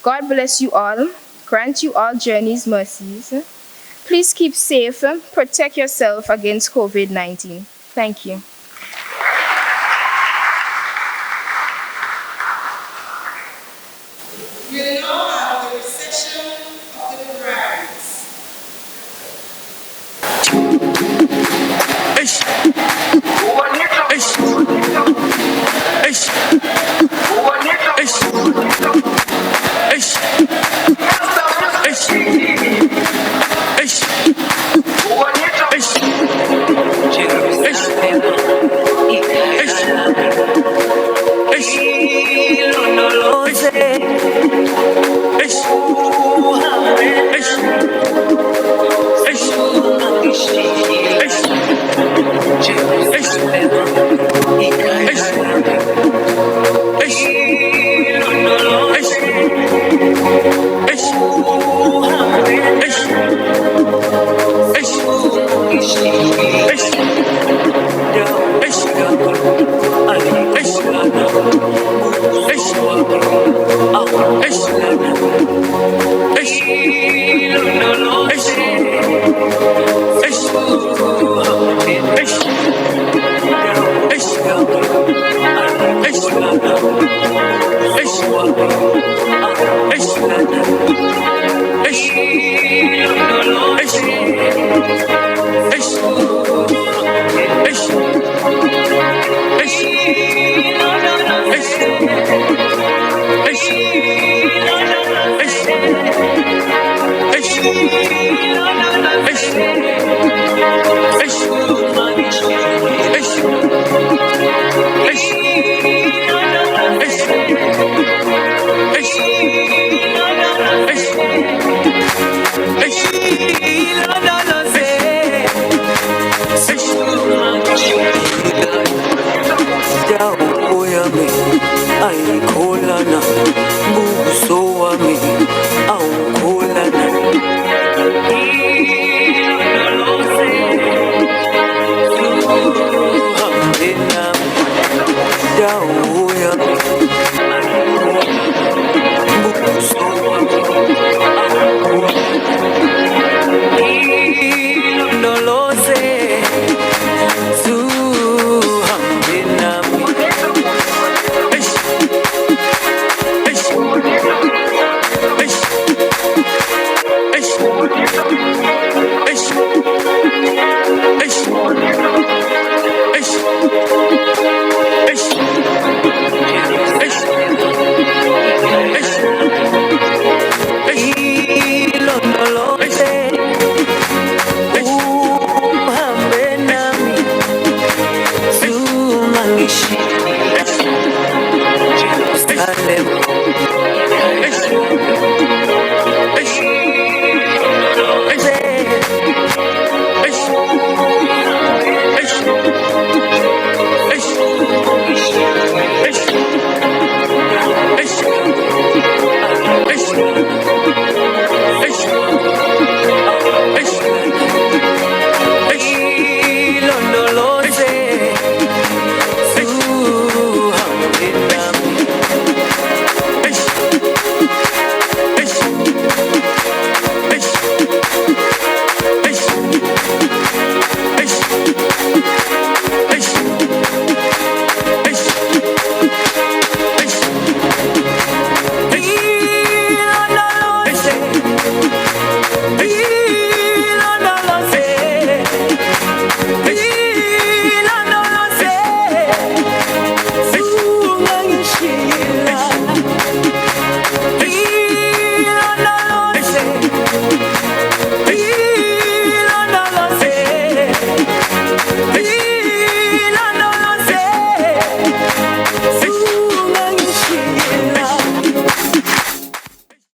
God bless you all, grant you all journeys mercies. Please keep safe, protect yourself against COVID-19. Thank you. We will now have the reception of the graduates. Ish.